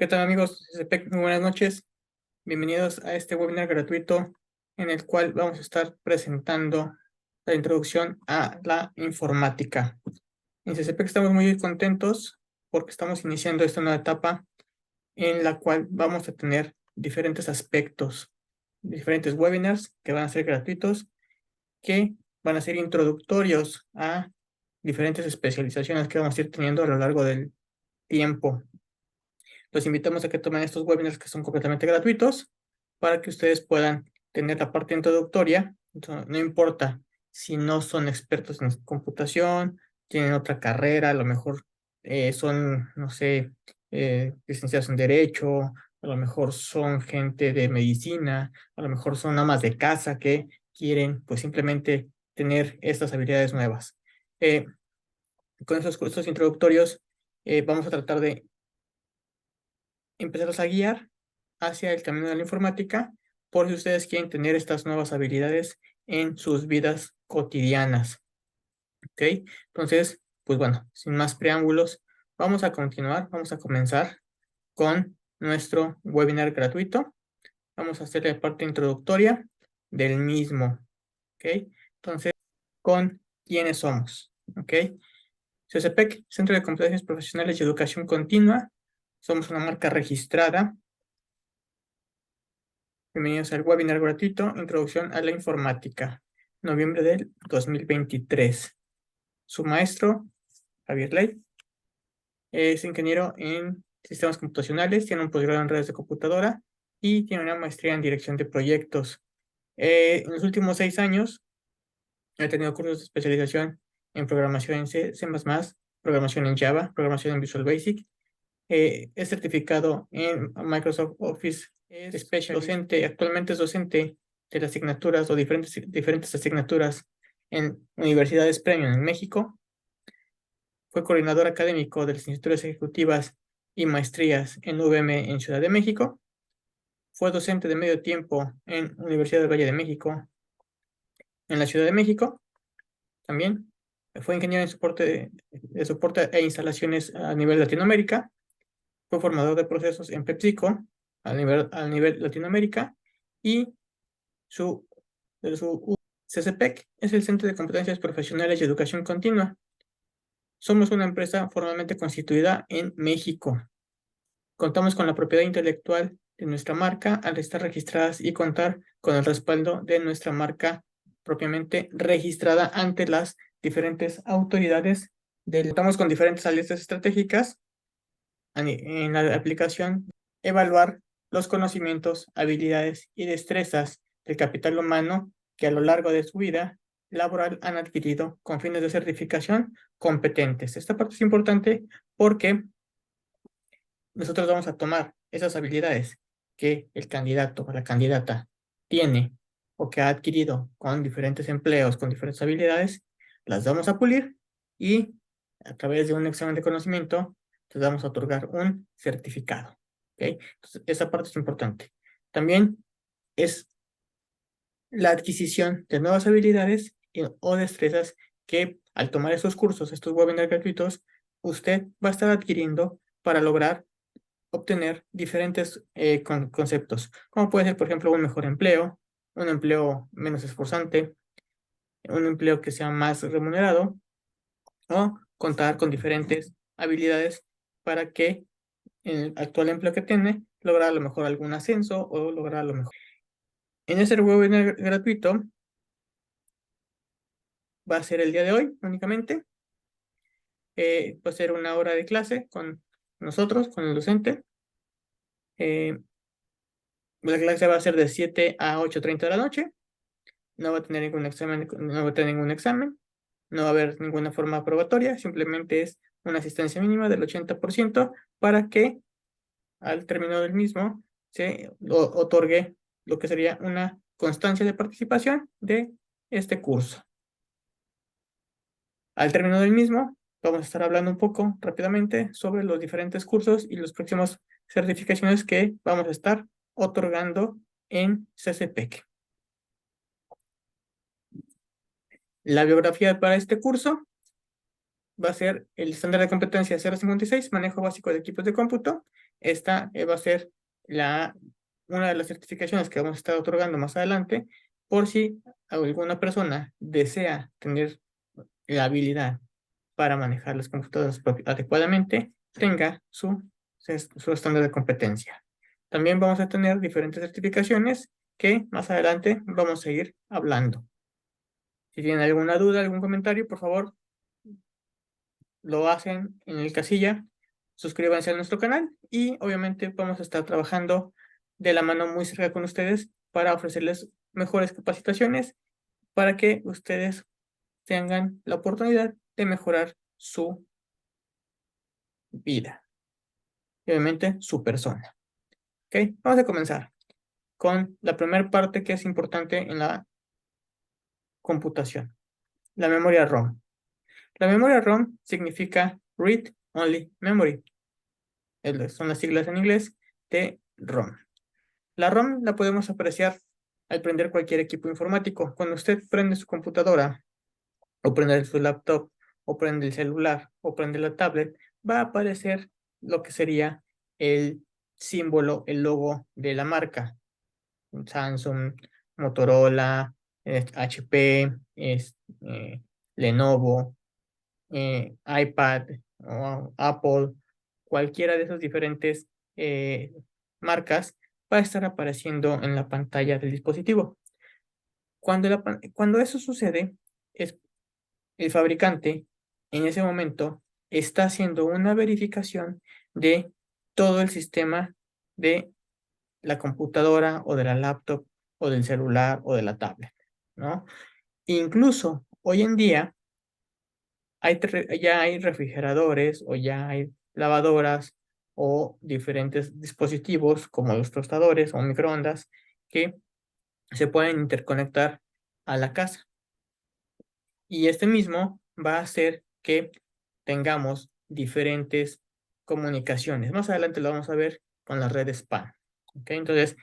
¿Qué tal, amigos? Muy buenas noches. Bienvenidos a este webinar gratuito en el cual vamos a estar presentando la introducción a la informática. En CCP estamos muy contentos porque estamos iniciando esta nueva etapa en la cual vamos a tener diferentes aspectos, diferentes webinars que van a ser gratuitos, que van a ser introductorios a diferentes especializaciones que vamos a ir teniendo a lo largo del tiempo. Los invitamos a que tomen estos webinars que son completamente gratuitos para que ustedes puedan tener la parte introductoria. Entonces, no importa si no son expertos en computación, tienen otra carrera, a lo mejor son, no sé, licenciados en Derecho, a lo mejor son gente de medicina, a lo mejor son amas de casa que quieren pues simplemente tener estas habilidades nuevas. Con esos cursos introductorios vamos a tratar de empezarlos a guiar hacia el camino de la informática por si ustedes quieren tener estas nuevas habilidades en sus vidas cotidianas. ¿Ok? Entonces, pues bueno, sin más preámbulos, vamos a continuar, vamos a comenzar con nuestro webinar gratuito. Vamos a hacer la parte introductoria del mismo. ¿Ok? Entonces, ¿con quiénes somos? ¿Ok? CCPEC, Centro de Competencias Profesionales y Educación Continua. Somos una marca registrada. Bienvenidos al webinar gratuito Introducción a la Informática, noviembre del 2023. Su maestro, Javier Ley, es ingeniero en sistemas computacionales, tiene un posgrado en redes de computadora y tiene una maestría en dirección de proyectos. En los últimos 6 años ha tenido cursos de especialización en programación en C, C++, programación en Java, programación en Visual Basic. Es certificado en Microsoft Office, es Special docente, actualmente es docente de las asignaturas o diferentes asignaturas en universidades premium en México. Fue coordinador académico de las instituciones ejecutivas y maestrías en UVM en Ciudad de México. Fue docente de medio tiempo en Universidad del Valle de México, en la Ciudad de México también. Fue ingeniero en soporte e instalaciones a nivel Latinoamérica. Fue formador de procesos en PepsiCo a nivel Latinoamérica y su CCPEC es el Centro de Competencias Profesionales y Educación Continua. Somos una empresa formalmente constituida en México. Contamos con la propiedad intelectual de nuestra marca al estar registradas y contar con el respaldo de nuestra marca propiamente registrada ante las diferentes autoridades. Contamos con diferentes alianzas estratégicas en la aplicación, evaluar los conocimientos, habilidades y destrezas del capital humano que a lo largo de su vida laboral han adquirido con fines de certificación competentes. Esta parte es importante porque nosotros vamos a tomar esas habilidades que el candidato o la candidata tiene o que ha adquirido con diferentes empleos, con diferentes habilidades, las vamos a pulir y a través de un examen de conocimiento les vamos a otorgar un certificado. ¿Ok? Entonces, esa parte es importante. También es la adquisición de nuevas habilidades o destrezas que al tomar esos cursos, estos webinars gratuitos, usted va a estar adquiriendo para lograr obtener diferentes conceptos, como puede ser, por ejemplo, un mejor empleo, un empleo menos esforzante, un empleo que sea más remunerado, o contar con diferentes habilidades para que en el actual empleo que tiene lograr a lo mejor algún ascenso o lograr a lo mejor. En ese webinar gratuito va a ser el día de hoy únicamente. Va a ser una hora de clase con nosotros, con el docente. La clase va a ser de 7 a 8:30 de la noche. No va a tener ningún examen, no va a tener ningún examen, no va a haber ninguna forma probatoria, simplemente es una asistencia mínima del 80% para que al término del mismo se otorgue lo que sería una constancia de participación de este curso. Al término del mismo, vamos a estar hablando un poco rápidamente sobre los diferentes cursos y las próximas certificaciones que vamos a estar otorgando en CCPEC. La biografía para este curso va a ser el estándar de competencia 056, manejo básico de equipos de cómputo. esta va a ser una de las certificaciones que vamos a estar otorgando más adelante, por si alguna persona desea tener la habilidad para manejar las computadoras adecuadamente, tenga su estándar de competencia. También vamos a tener diferentes certificaciones que más adelante vamos a ir hablando. Si tienen alguna duda, algún comentario, por favor, lo hacen en el casilla. Suscríbanse a nuestro canal y obviamente vamos a estar trabajando de la mano muy cerca con ustedes para ofrecerles mejores capacitaciones para que ustedes tengan la oportunidad de mejorar su vida y obviamente su persona. ¿Ok? Vamos a comenzar con la primera parte que es importante en la computación, la memoria ROM. La memoria ROM significa Read Only Memory. Son las siglas en inglés de ROM. La ROM la podemos apreciar al prender cualquier equipo informático. Cuando usted prende su computadora, o prende su laptop, o prende el celular, o prende la tablet, va a aparecer lo que sería el símbolo, el logo de la marca. Samsung, Motorola, HP, Lenovo, iPad o Apple, cualquiera de esas diferentes marcas va a estar apareciendo en la pantalla del dispositivo. Cuando eso sucede, el fabricante en ese momento está haciendo una verificación de todo el sistema de la computadora o de la laptop o del celular o de la tablet, ¿no? Incluso hoy en día ya hay refrigeradores o ya hay lavadoras o diferentes dispositivos como los tostadores o microondas que se pueden interconectar a la casa. Y este mismo va a hacer que tengamos diferentes comunicaciones. Más adelante lo vamos a ver con las redes PAN. ¿Ok? Entonces,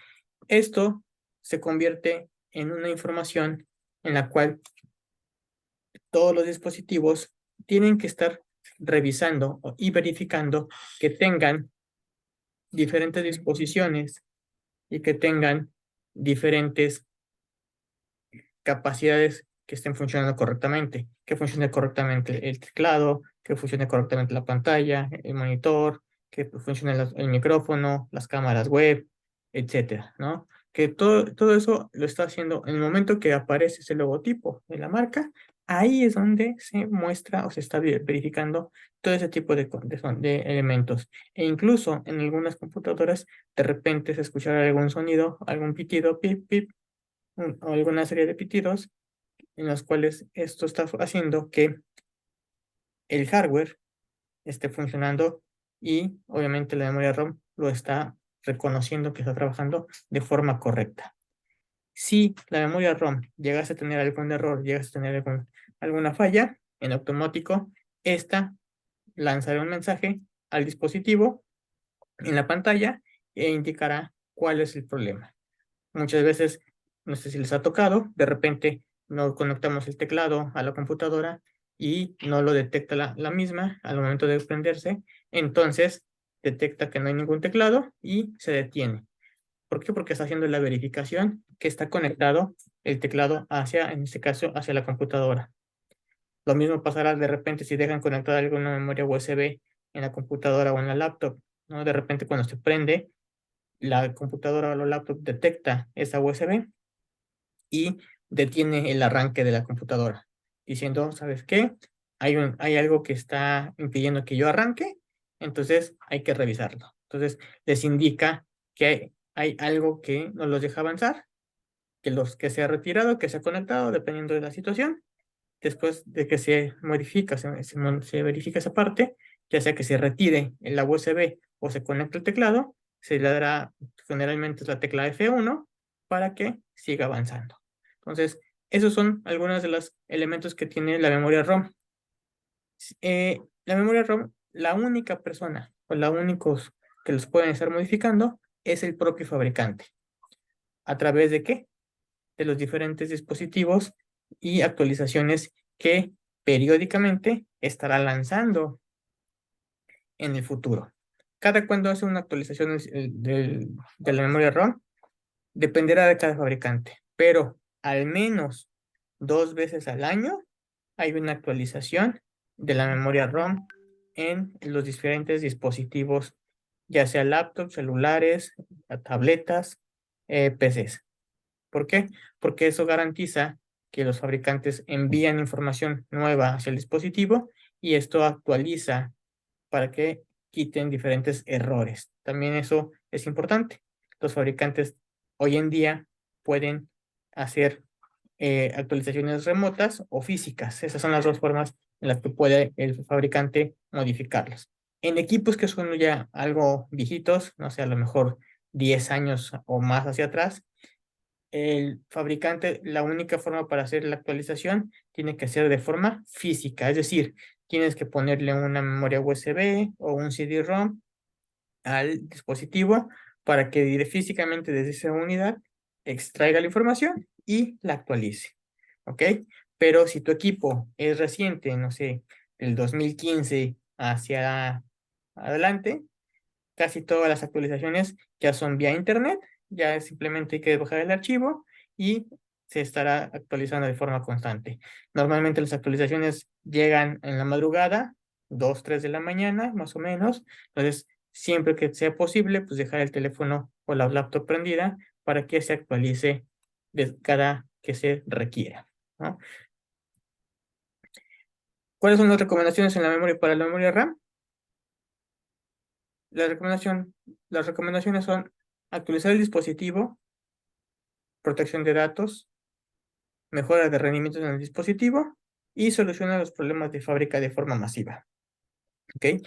esto se convierte en una información en la cual todos los dispositivos tienen que estar revisando y verificando que tengan diferentes disposiciones y que tengan diferentes capacidades que estén funcionando correctamente, que funcione correctamente el teclado, que funcione correctamente la pantalla, el monitor, que funcione el micrófono, las cámaras web, etcétera, ¿no? Que todo eso lo está haciendo en el momento que aparece ese logotipo de la marca, ahí es donde se muestra o se está verificando todo ese tipo de elementos. E incluso en algunas computadoras, de repente se escuchará algún sonido, algún pitido, pip, pip, o alguna serie de pitidos en los cuales esto está haciendo que el hardware esté funcionando y obviamente la memoria ROM lo está reconociendo que está trabajando de forma correcta. Si la memoria ROM llegase a tener algún error, llegase a tener alguna falla, en automático, esta lanzará un mensaje al dispositivo en la pantalla e indicará cuál es el problema. Muchas veces, no sé si les ha tocado, de repente no conectamos el teclado a la computadora y no lo detecta la misma al momento de prenderse, entonces detecta que no hay ningún teclado y se detiene. ¿Por qué? Porque está haciendo la verificación que está conectado el teclado en este caso, hacia la computadora. Lo mismo pasará de repente si dejan conectada alguna memoria USB en la computadora o en la laptop, ¿no? De repente cuando se prende, la computadora o la laptop detecta esa USB y detiene el arranque de la computadora, diciendo, ¿sabes qué? Hay algo que está impidiendo que yo arranque, entonces hay que revisarlo. Entonces les indica que hay algo que no los deja avanzar, que se ha retirado, que se ha conectado, dependiendo de la situación. Después de que se modifica, se verifica esa parte, ya sea que se retire la USB o se conecte el teclado, se le dará generalmente la tecla F1 para que siga avanzando. Entonces, esos son algunos de los elementos que tiene la memoria ROM. La memoria ROM, la única persona o la únicos que los pueden estar modificando es el propio fabricante. ¿A través de qué? De los diferentes dispositivos y actualizaciones que periódicamente estará lanzando en el futuro. Cada cuando hace una actualización de la memoria ROM, dependerá de cada fabricante, pero al menos 2 veces al año hay una actualización de la memoria ROM en los diferentes dispositivos, ya sea laptops, celulares, tabletas, PCs. ¿Por qué? Porque eso garantiza que los fabricantes envían información nueva hacia el dispositivo y esto actualiza para que quiten diferentes errores. También eso es importante. Los fabricantes hoy en día pueden hacer actualizaciones remotas o físicas. Esas son las dos formas en las que puede el fabricante modificarlas. En equipos que son ya algo viejitos, no sé, a lo mejor 10 años o más hacia atrás, el fabricante, la única forma para hacer la actualización tiene que ser de forma física, es decir, tienes que ponerle una memoria USB o un CD-ROM al dispositivo para que físicamente desde esa unidad extraiga la información y la actualice. ¿Ok? Pero si tu equipo es reciente, no sé, el 2015 hacia adelante, casi todas las actualizaciones ya son vía internet, ya simplemente hay que bajar el archivo y se estará actualizando de forma constante. Normalmente las actualizaciones llegan en la madrugada, 2, 3 de la mañana, más o menos. Entonces, siempre que sea posible, pues dejar el teléfono o la laptop prendida para que se actualice cada que se requiera, ¿no? ¿Cuáles son las recomendaciones en la memoria para la memoria RAM? La recomendación, las recomendaciones son actualizar el dispositivo, protección de datos, mejora de rendimiento en el dispositivo y soluciona los problemas de fábrica de forma masiva. ¿Ok?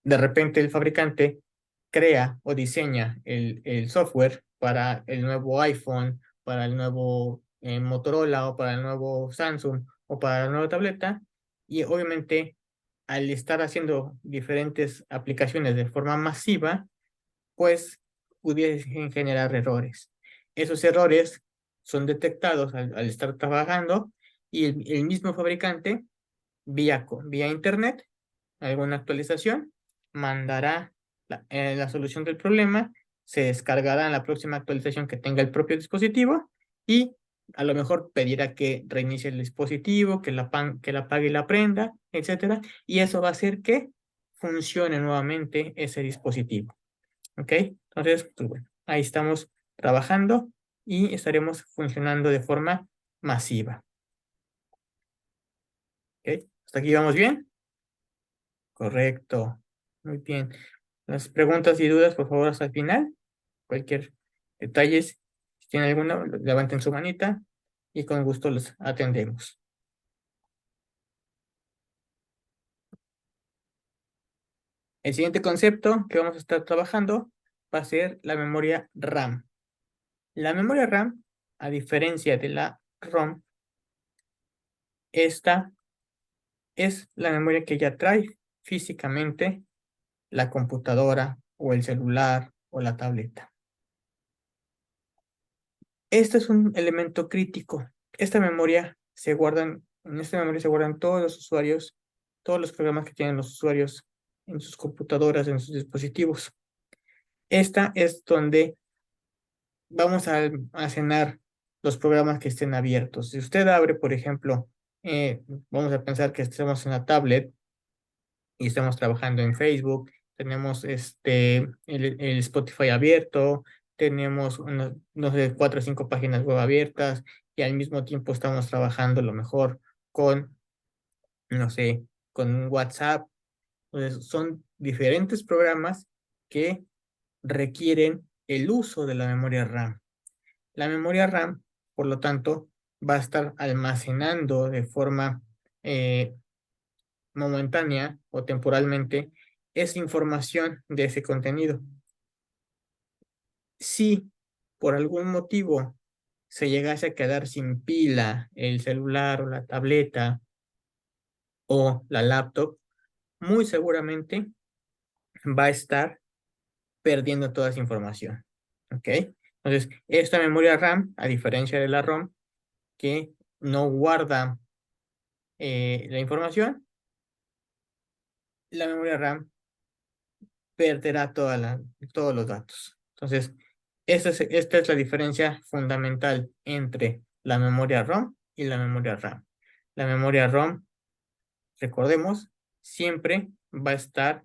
De repente el fabricante crea o diseña el software para el nuevo iPhone, para el nuevo Motorola o para el nuevo Samsung o para la nueva tableta y obviamente al estar haciendo diferentes aplicaciones de forma masiva, pues pudiesen generar errores. Esos errores son detectados al estar trabajando y el mismo fabricante, vía internet, alguna actualización, mandará la solución del problema, se descargará en la próxima actualización que tenga el propio dispositivo y a lo mejor pedirá que reinicie el dispositivo, que la apague y la prenda, etcétera, y eso va a hacer que funcione nuevamente ese dispositivo. ¿Ok? Entonces, pues bueno, ahí estamos trabajando y estaremos funcionando de forma masiva. ¿Ok? ¿Hasta aquí vamos bien? Correcto. Muy bien. Las preguntas y dudas, por favor, hasta el final. Cualquier detalle, si tienen alguna, levanten su manita y con gusto los atendemos. El siguiente concepto que vamos a estar trabajando va a ser la memoria RAM. La memoria RAM, a diferencia de la ROM, esta es la memoria que ya trae físicamente la computadora o el celular o la tableta. Este es un elemento crítico. En esta memoria se guardan todos los usuarios, todos los programas que tienen los usuarios en sus computadoras, en sus dispositivos. Esta es donde vamos a almacenar los programas que estén abiertos. Si usted abre, por ejemplo, vamos a pensar que estemos en la tablet y estamos trabajando en Facebook, tenemos el Spotify abierto, tenemos no sé, 4 o 5 páginas web abiertas y al mismo tiempo estamos trabajando a lo mejor con, no sé, con WhatsApp. Entonces, son diferentes programas que requieren el uso de la memoria RAM. La memoria RAM, por lo tanto, va a estar almacenando de forma momentánea o temporalmente esa información de ese contenido. Si por algún motivo se llegase a quedar sin pila el celular o la tableta o la laptop, muy seguramente va a estar perdiendo toda esa información. ¿Ok? Entonces, esta memoria RAM, a diferencia de la ROM, que no guarda la información, la memoria RAM perderá todos los datos. Entonces, esta es la diferencia fundamental entre la memoria ROM y la memoria RAM. La memoria ROM, recordemos, siempre va a estar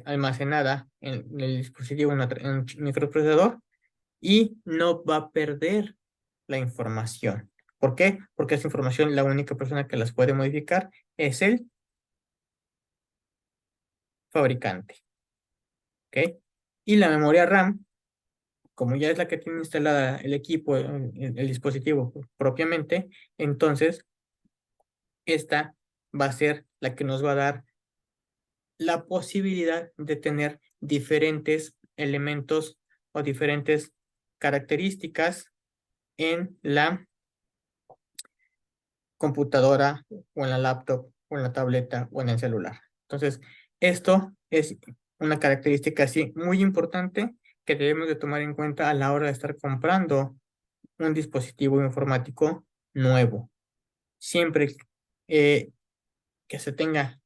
almacenada en el dispositivo, en un microprocesador, y no va a perder la información. ¿Por qué? Porque esa información, la única persona que las puede modificar es el fabricante. ¿Ok? Y la memoria RAM, como ya es la que tiene instalada el equipo, el dispositivo propiamente, entonces esta va a ser la que nos va a dar la posibilidad de tener diferentes elementos o diferentes características en la computadora o en la laptop o en la tableta o en el celular. Entonces, esto es una característica así muy importante que debemos de tomar en cuenta a la hora de estar comprando un dispositivo informático nuevo. Siempre que se tenga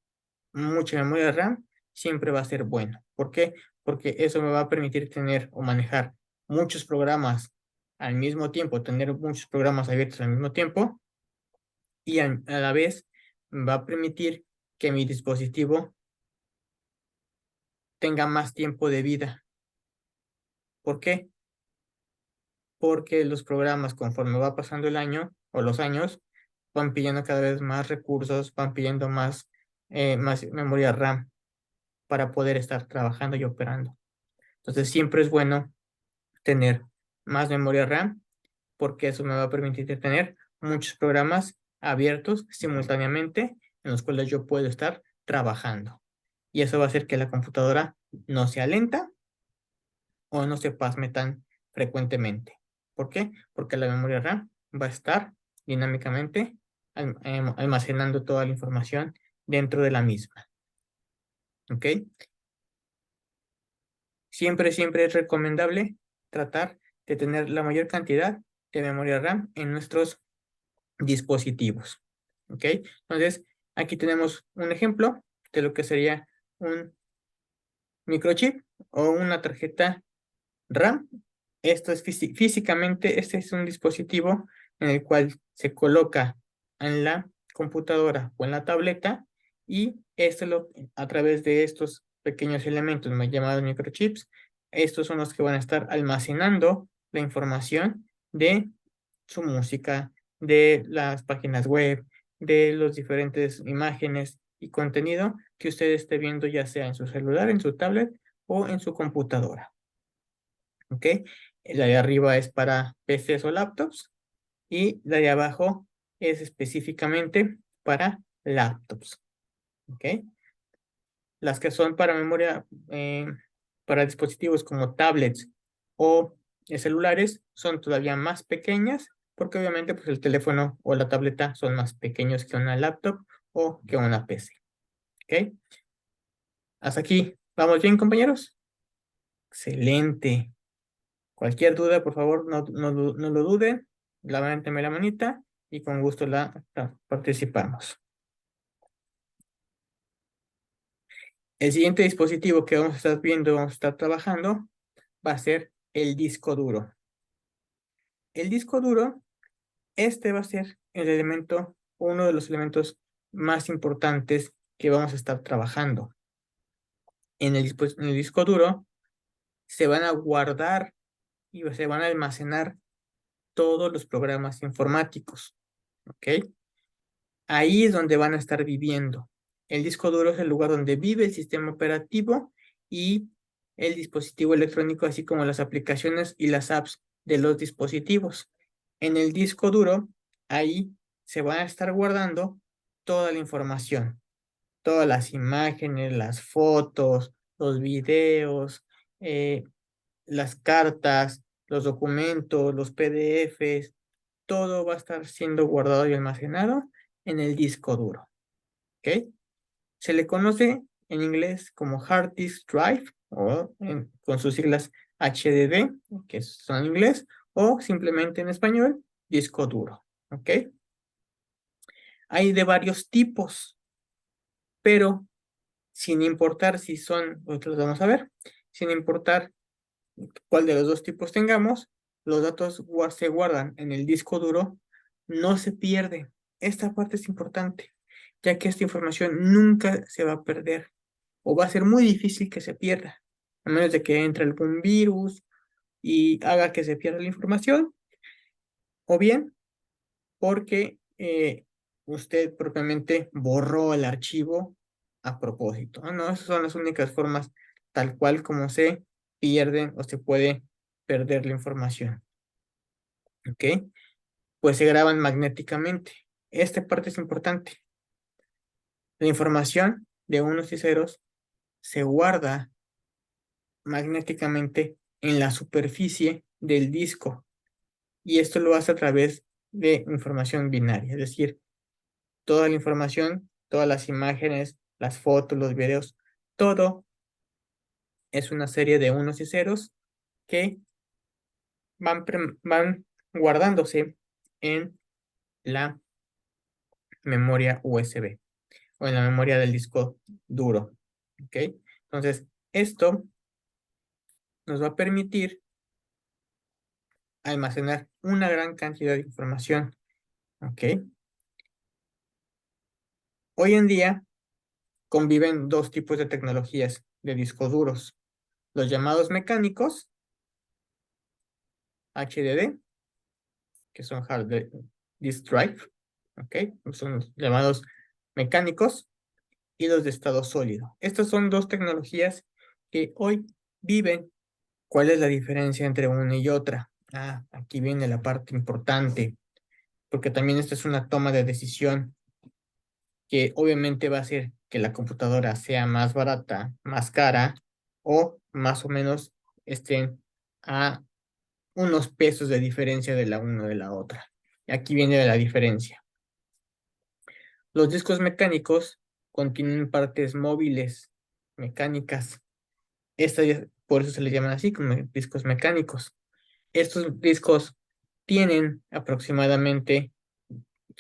mucha memoria RAM, siempre va a ser bueno. ¿Por qué? Porque eso me va a permitir tener o manejar muchos programas al mismo tiempo, tener muchos programas abiertos al mismo tiempo, y a la vez me va a permitir que mi dispositivo tenga más tiempo de vida. ¿Por qué? Porque los programas, conforme va pasando el año o los años, van pidiendo cada vez más recursos, van pidiendo más memoria RAM para poder estar trabajando y operando. Entonces siempre es bueno tener más memoria RAM, porque eso me va a permitir tener muchos programas abiertos simultáneamente en los cuales yo puedo estar trabajando. Y eso va a hacer que la computadora no sea lenta o no se pasme tan frecuentemente. ¿Por qué? Porque la memoria RAM va a estar dinámicamente almacenando toda la información dentro de la misma. ¿Ok? Siempre es recomendable tratar de tener la mayor cantidad de memoria RAM en nuestros dispositivos. ¿Ok? Entonces, aquí tenemos un ejemplo de lo que sería un microchip o una tarjeta RAM. Esto es físicamente, este es un dispositivo en el cual se coloca en la computadora o en la tableta, y esto a través de estos pequeños elementos llamados microchips, estos son los que van a estar almacenando la información de su música, de las páginas web, de los diferentes imágenes y contenido que usted esté viendo, ya sea en su celular, en su tablet o en su computadora. ¿Ok? La de arriba es para PCs o laptops y la de abajo es específicamente para laptops. ¿Ok? Las que son para memoria, para dispositivos como tablets o celulares, son todavía más pequeñas, porque obviamente pues, el teléfono o la tableta son más pequeños que una laptop o que una PC. ¿Ok? Hasta aquí. ¿Vamos bien, compañeros? Excelente. Cualquier duda, por favor, no lo duden. Levánteme la manita y con gusto la participamos. El siguiente dispositivo que vamos a estar viendo, vamos a estar trabajando, va a ser el disco duro. El disco duro, este va a ser el elemento, uno de los elementos más importantes que vamos a estar trabajando. En el disco duro se van a guardar y se van a almacenar todos los programas informáticos. ¿Ok? Ahí es donde van a estar viviendo. El disco duro es el lugar donde vive el sistema operativo y el dispositivo electrónico, así como las aplicaciones y las apps de los dispositivos. En el disco duro, ahí se van a estar guardando toda la información, todas las imágenes, las fotos, los videos, las cartas, los documentos, los PDFs, todo va a estar siendo guardado y almacenado en el disco duro. ¿Ok? Se le conoce en inglés como Hard Disk Drive o con sus siglas HDD, que son en inglés, o simplemente en español, disco duro. ¿Ok? Hay de varios tipos, pero sin importar si son, otros vamos a ver, sin importar cuál de los dos tipos tengamos, los datos se guardan en el disco duro, no se pierde. Esta parte es importante, ya que esta información nunca se va a perder o va a ser muy difícil que se pierda, a menos de que entre algún virus y haga que se pierda la información, o bien porque usted propiamente borró el archivo a propósito. Ah, no, esas son las únicas formas tal cual como se pierden o se puede perder la información. ¿Ok? Pues se graban magnéticamente. Esta parte es importante. La información de unos y ceros se guarda magnéticamente en la superficie del disco y esto lo hace a través de información binaria, es decir, toda la información, todas las imágenes, las fotos, los videos, todo es una serie de unos y ceros que van guardándose en la memoria USB o en la memoria del disco duro. ¿Ok? Entonces, esto nos va a permitir almacenar una gran cantidad de información. ¿Ok? Hoy en día conviven dos tipos de tecnologías de discos duros. Los llamados mecánicos, HDD, que son hard disk drive, ¿ok? Son los llamados mecánicos y los de estado sólido. Estas son dos tecnologías que hoy viven. ¿Cuál es la diferencia entre una y otra? Ah, aquí viene la parte importante, porque también esta es una toma de decisión que obviamente va a hacer que la computadora sea más barata, más cara o más o menos estén a unos pesos de diferencia de la una de la otra. Y aquí viene la diferencia. Los discos mecánicos contienen partes móviles, mecánicas. Por eso se les llaman así, como discos mecánicos. Estos discos tienen aproximadamente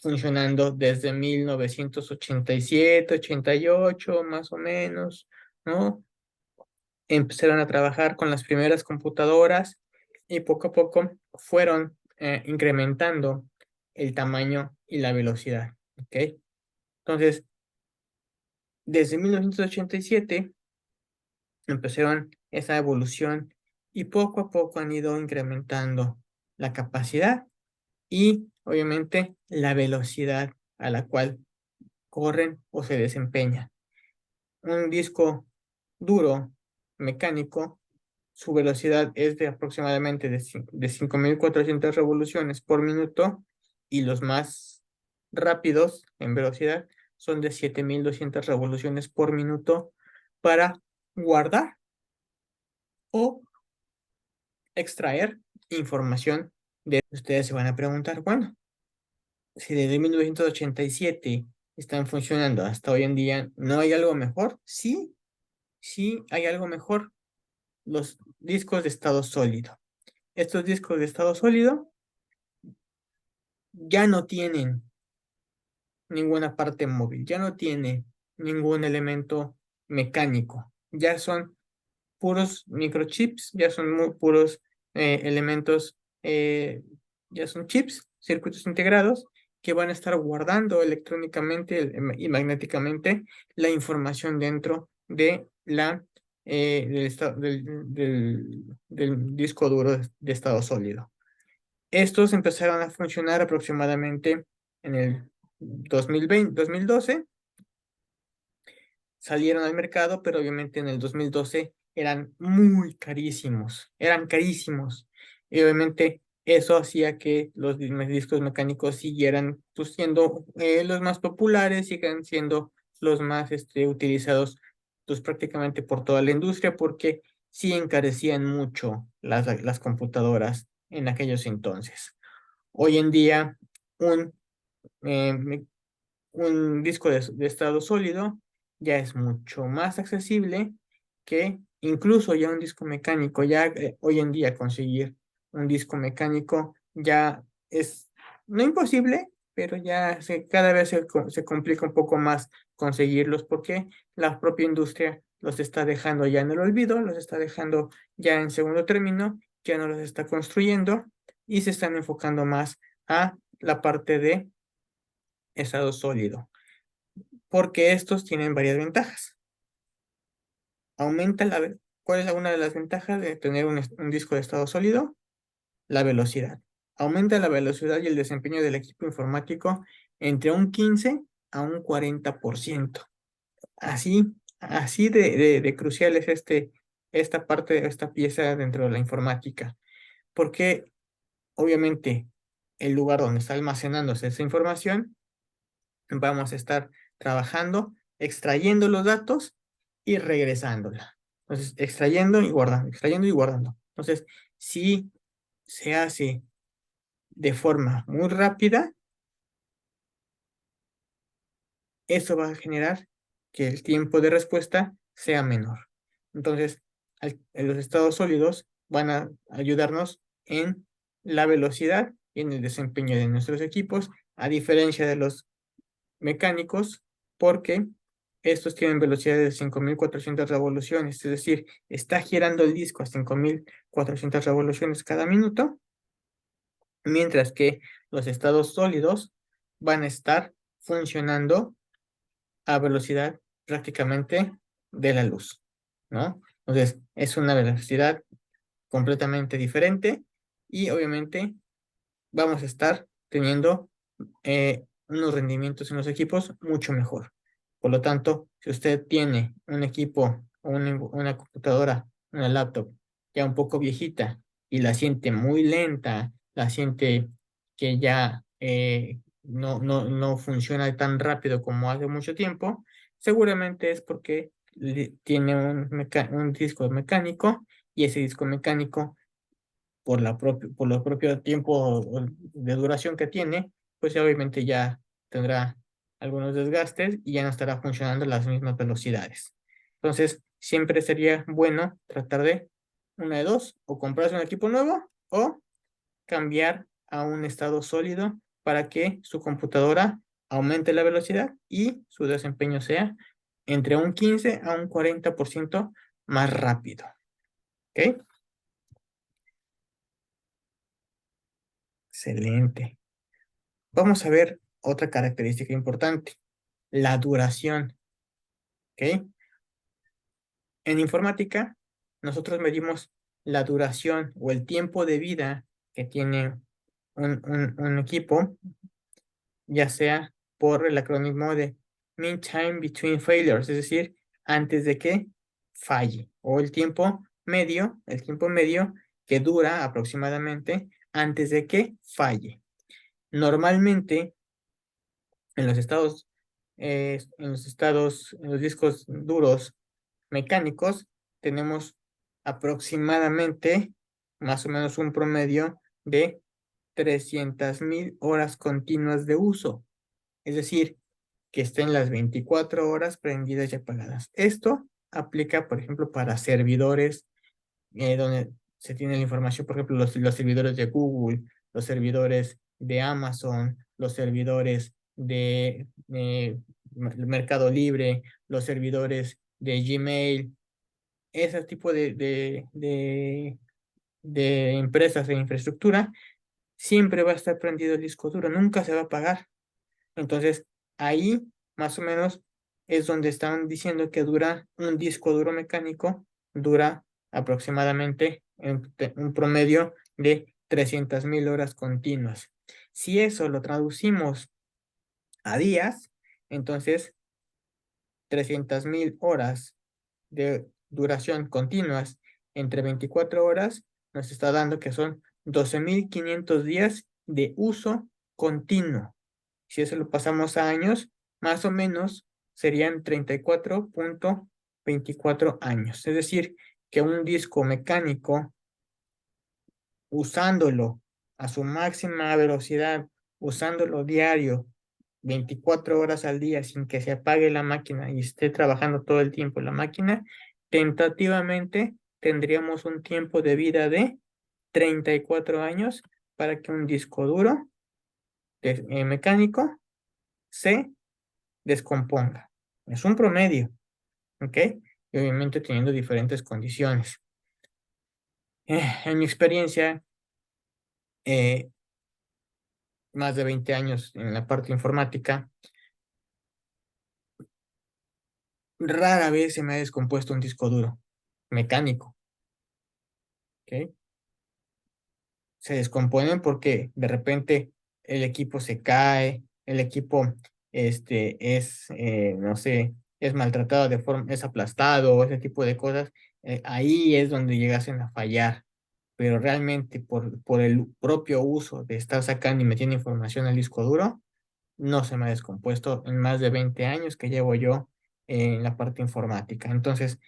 funcionando desde 1987, 88, más o menos, ¿no? Empezaron a trabajar con las primeras computadoras y poco a poco fueron incrementando el tamaño y la velocidad, ¿ok? Entonces, desde 1987 empezaron esa evolución y poco a poco han ido incrementando la capacidad y obviamente la velocidad a la cual corren o se desempeñan. Un disco duro mecánico, su velocidad es de aproximadamente de 5.400 revoluciones por minuto y los más rápidos en velocidad son de 7.200 revoluciones por minuto para guardar o extraer información de ustedes. Se van a preguntar, bueno, si desde 1987 están funcionando hasta hoy en día, ¿no hay algo mejor? Sí, sí hay algo mejor. Los discos de estado sólido. Estos discos de estado sólido ya no tienen ninguna parte móvil, ya no tiene ningún elemento mecánico, ya son puros microchips, ya son puros elementos, ya son chips, circuitos integrados que van a estar guardando electrónicamente y magnéticamente la información dentro de del disco duro de estado sólido. Estos empezaron a funcionar aproximadamente en el 2012, salieron al mercado, pero obviamente en el 2012 eran muy carísimos, eran carísimos. Y obviamente eso hacía que los discos mecánicos siguieran pues, siendo los más populares, sigan siendo los más utilizados pues, prácticamente por toda la industria, porque sí encarecían mucho las computadoras en aquellos entonces. Hoy en día, un eh, un disco de estado sólido ya es mucho más accesible que incluso ya un disco mecánico. Ya hoy en día conseguir un disco mecánico ya es no imposible, pero ya cada vez se complica un poco más conseguirlos porque la propia industria los está dejando ya en el olvido, los está dejando ya en segundo término, ya no los está construyendo y se están enfocando más a la parte de estado sólido, porque estos tienen varias ventajas. ¿Cuál es una de las ventajas de tener un disco de estado sólido? La velocidad. Aumenta la velocidad y el desempeño del equipo informático entre un 15 a un 40%. Así de crucial es esta pieza dentro de la informática, porque obviamente el lugar donde está almacenándose esa información, vamos a estar trabajando, extrayendo los datos y regresándola. Entonces, extrayendo y guardando, extrayendo y guardando. Entonces, si se hace de forma muy rápida, eso va a generar que el tiempo de respuesta sea menor. Entonces, los estados sólidos van a ayudarnos en la velocidad y en el desempeño de nuestros equipos, a diferencia de los mecánicos, porque estos tienen velocidades de 5.400 revoluciones, es decir, está girando el disco a 5.400 revoluciones cada minuto, mientras que los estados sólidos van a estar funcionando a velocidad prácticamente de la luz, ¿no? Entonces, es una velocidad completamente diferente y obviamente vamos a estar teniendo unos rendimientos en los equipos mucho mejor. Por lo tanto, si usted tiene un equipo o una computadora, una laptop ya un poco viejita y la siente muy lenta, la siente que ya no funciona tan rápido como hace mucho tiempo, seguramente es porque tiene un disco mecánico y ese disco mecánico por los propios tiempos de duración que tiene, pues ya obviamente ya tendrá algunos desgastes y ya no estará funcionando a las mismas velocidades. Entonces, siempre sería bueno tratar de una de dos, o comprarse un equipo nuevo o cambiar a un estado sólido para que su computadora aumente la velocidad y su desempeño sea entre un 15 a un 40% más rápido. ¿Ok? Excelente. Vamos a ver otra característica importante, la duración, ¿ok? En informática, nosotros medimos la duración o el tiempo de vida que tiene un equipo, ya sea por el acrónimo de Mean Time Between Failures, es decir, antes de que falle, o el tiempo medio que dura aproximadamente antes de que falle. Normalmente, en los en los discos duros mecánicos, tenemos aproximadamente, más o menos un promedio de 300.000 horas continuas de uso. Es decir, que estén las 24 horas prendidas y apagadas. Esto aplica, por ejemplo, para servidores donde se tiene la información, por ejemplo, los servidores de Google, los servidores de Amazon, los servidores de Mercado Libre, los servidores de Gmail, ese tipo de empresas de infraestructura, siempre va a estar prendido el disco duro, nunca se va a apagar. Entonces, ahí más o menos es donde están diciendo que dura un disco duro mecánico, dura aproximadamente un promedio de 300.000 horas continuas. Si eso lo traducimos a días, entonces 300.000 horas de duración continuas entre 24 horas nos está dando que son 12.500 días de uso continuo. Si eso lo pasamos a años, más o menos serían 34.24 años. Es decir, que un disco mecánico, usándolo a su máxima velocidad, usándolo diario, 24 horas al día, sin que se apague la máquina y esté trabajando todo el tiempo la máquina, tentativamente tendríamos un tiempo de vida de 34 años para que un disco duro mecánico se descomponga. Es un promedio, ¿ok? Y obviamente teniendo diferentes condiciones. En mi experiencia, más de 20 años en la parte informática, rara vez se me ha descompuesto un disco duro mecánico, ¿ok? Se descomponen porque de repente el equipo se cae, el equipo no sé, es maltratado de forma, es aplastado, ese tipo de cosas. Ahí es donde llegasen a fallar, pero realmente por el propio uso de estar sacando y metiendo información al disco duro, no se me ha descompuesto en más de 20 años que llevo yo en la parte informática. Entonces,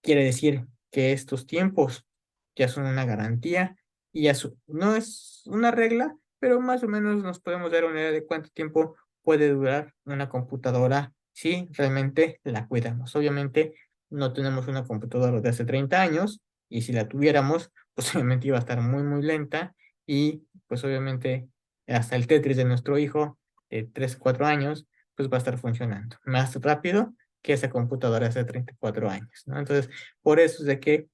quiere decir que estos tiempos ya son una garantía y no es una regla, pero más o menos nos podemos dar una idea de cuánto tiempo puede durar una computadora si realmente la cuidamos. Obviamente no tenemos una computadora de hace 30 años y si la tuviéramos, pues obviamente iba a estar muy, muy lenta y pues obviamente hasta el Tetris de nuestro hijo de 3 4 años, pues va a estar funcionando más rápido que esa computadora hace 34 años, ¿no? Entonces, por eso es de que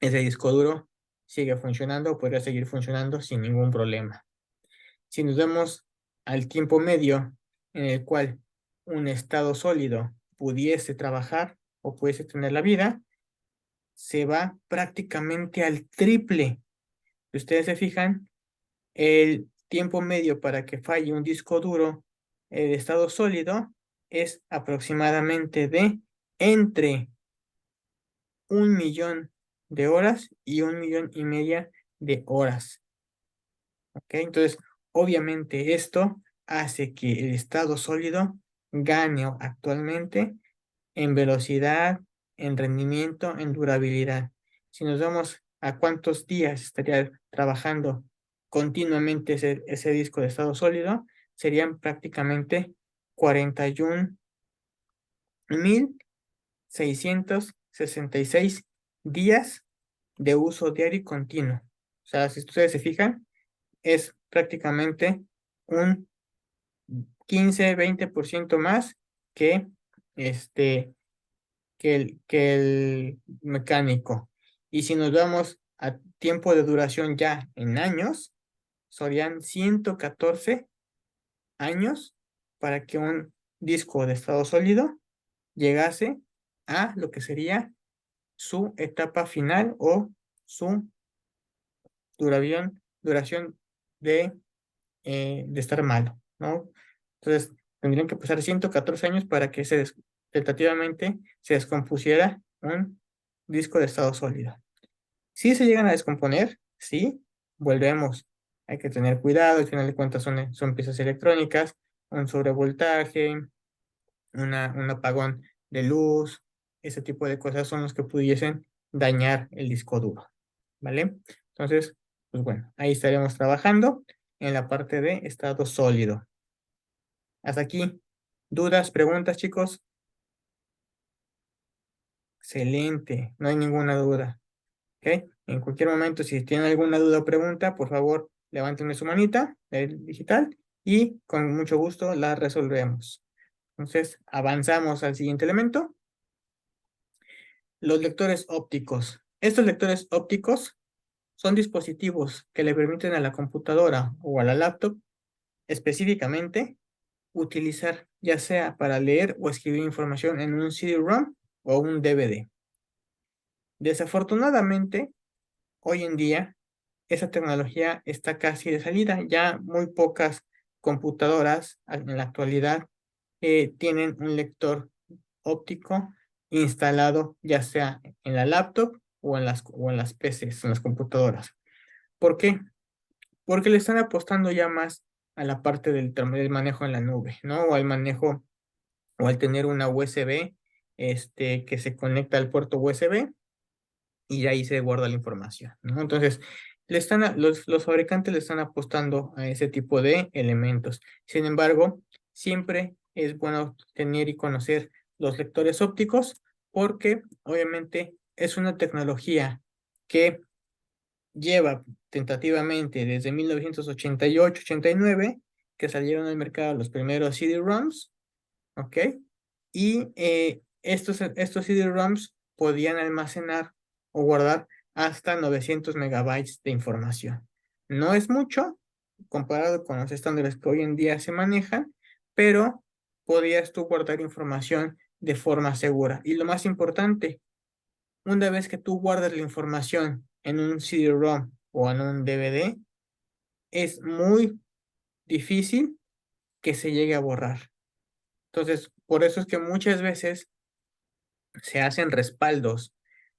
ese disco duro sigue funcionando, podría seguir funcionando sin ningún problema. Si nos vemos al tiempo medio en el cual un estado sólido pudiese trabajar o pudiese tener la vida, se va prácticamente al triple. Si ustedes se fijan, el tiempo medio para que falle un disco duro de estado sólido es aproximadamente de entre 1 millón de horas y 1,5 millones de horas. ¿Ok? Entonces, obviamente esto hace que el estado sólido gane actualmente en velocidad, en rendimiento, en durabilidad. Si nos vamos a cuántos días estaría trabajando continuamente ese disco de estado sólido, serían prácticamente 41,666 días de uso diario y continuo. O sea, si ustedes se fijan, es prácticamente un 15-20% más que este que el mecánico. Y si nos vamos a tiempo de duración ya en años, serían 114 años para que un disco de estado sólido llegase a lo que sería su etapa final o su duración de estar malo, ¿no? Entonces, tendrían que pasar 114 años para que tentativamente se descompusiera un disco de estado sólido. Si se llegan a descomponer, sí, volvemos. Hay que tener cuidado, al final de cuentas son piezas electrónicas, un sobrevoltaje, un apagón de luz, ese tipo de cosas son los que pudiesen dañar el disco duro, ¿vale? Entonces, pues bueno, ahí estaremos trabajando en la parte de estado sólido. Hasta aquí. ¿Dudas, preguntas, chicos? Excelente, no hay ninguna duda. ¿Ok? En cualquier momento, si tienen alguna duda o pregunta, por favor, levántenme su manita, el digital, y con mucho gusto la resolvemos. Entonces, avanzamos al siguiente elemento. Los lectores ópticos. Estos lectores ópticos son dispositivos que le permiten a la computadora o a la laptop específicamente utilizar ya sea para leer o escribir información en un CD-ROM o un DVD. Desafortunadamente, hoy en día, esa tecnología está casi de salida. Ya muy pocas computadoras en la actualidad tienen un lector óptico instalado ya sea en la laptop o en las PCs, en las computadoras. ¿Por qué? Porque le están apostando ya más a la parte del manejo en la nube, ¿no? O al manejo, o al tener una USB, que se conecta al puerto USB y ahí se guarda la información, ¿no? Entonces, los fabricantes le están apostando a ese tipo de elementos. Sin embargo, siempre es bueno tener y conocer los lectores ópticos porque obviamente es una tecnología que lleva tentativamente desde 1988-89 que salieron al mercado los primeros CD-ROMs, ¿ok? Y estos CD-ROMs podían almacenar o guardar hasta 900 megabytes de información. No es mucho comparado con los estándares que hoy en día se manejan, pero podías tú guardar información de forma segura. Y lo más importante, una vez que tú guardas la información en un CD-ROM o en un DVD, es muy difícil que se llegue a borrar. Entonces, por eso es que muchas veces se hacen respaldos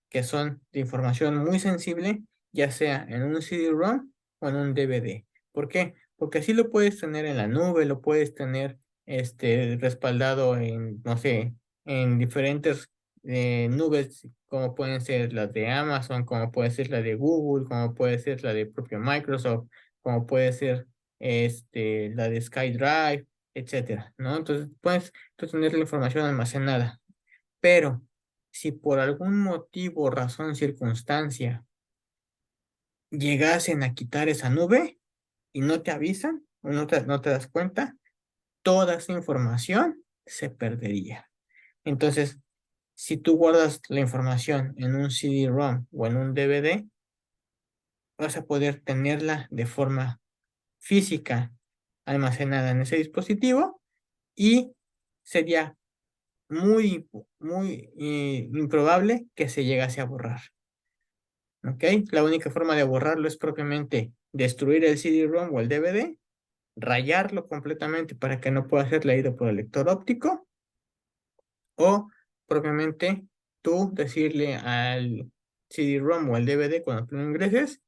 que son de información muy sensible, ya sea en un CD-ROM o en un DVD. ¿Por qué? Porque así lo puedes tener en la nube, lo puedes tener respaldado en, no sé, en diferentes nubes, como pueden ser las de Amazon, como puede ser la de Google, como puede ser la de propio Microsoft, como puede ser la de SkyDrive, etcétera, ¿no? Entonces puedes tú tener la información almacenada, pero si por algún motivo, razón, circunstancia, llegasen a quitar esa nube y no te avisan o no te das cuenta, toda esa información se perdería. Entonces, si tú guardas la información en un CD-ROM o en un DVD, vas a poder tenerla de forma física almacenada en ese dispositivo y sería muy improbable que se llegase a borrar. ¿Ok? La única forma de borrarlo es propiamente destruir el CD-ROM o el DVD, rayarlo completamente para que no pueda ser leído por el lector óptico, o propiamente tú decirle al CD-ROM o al DVD cuando tú lo ingreses,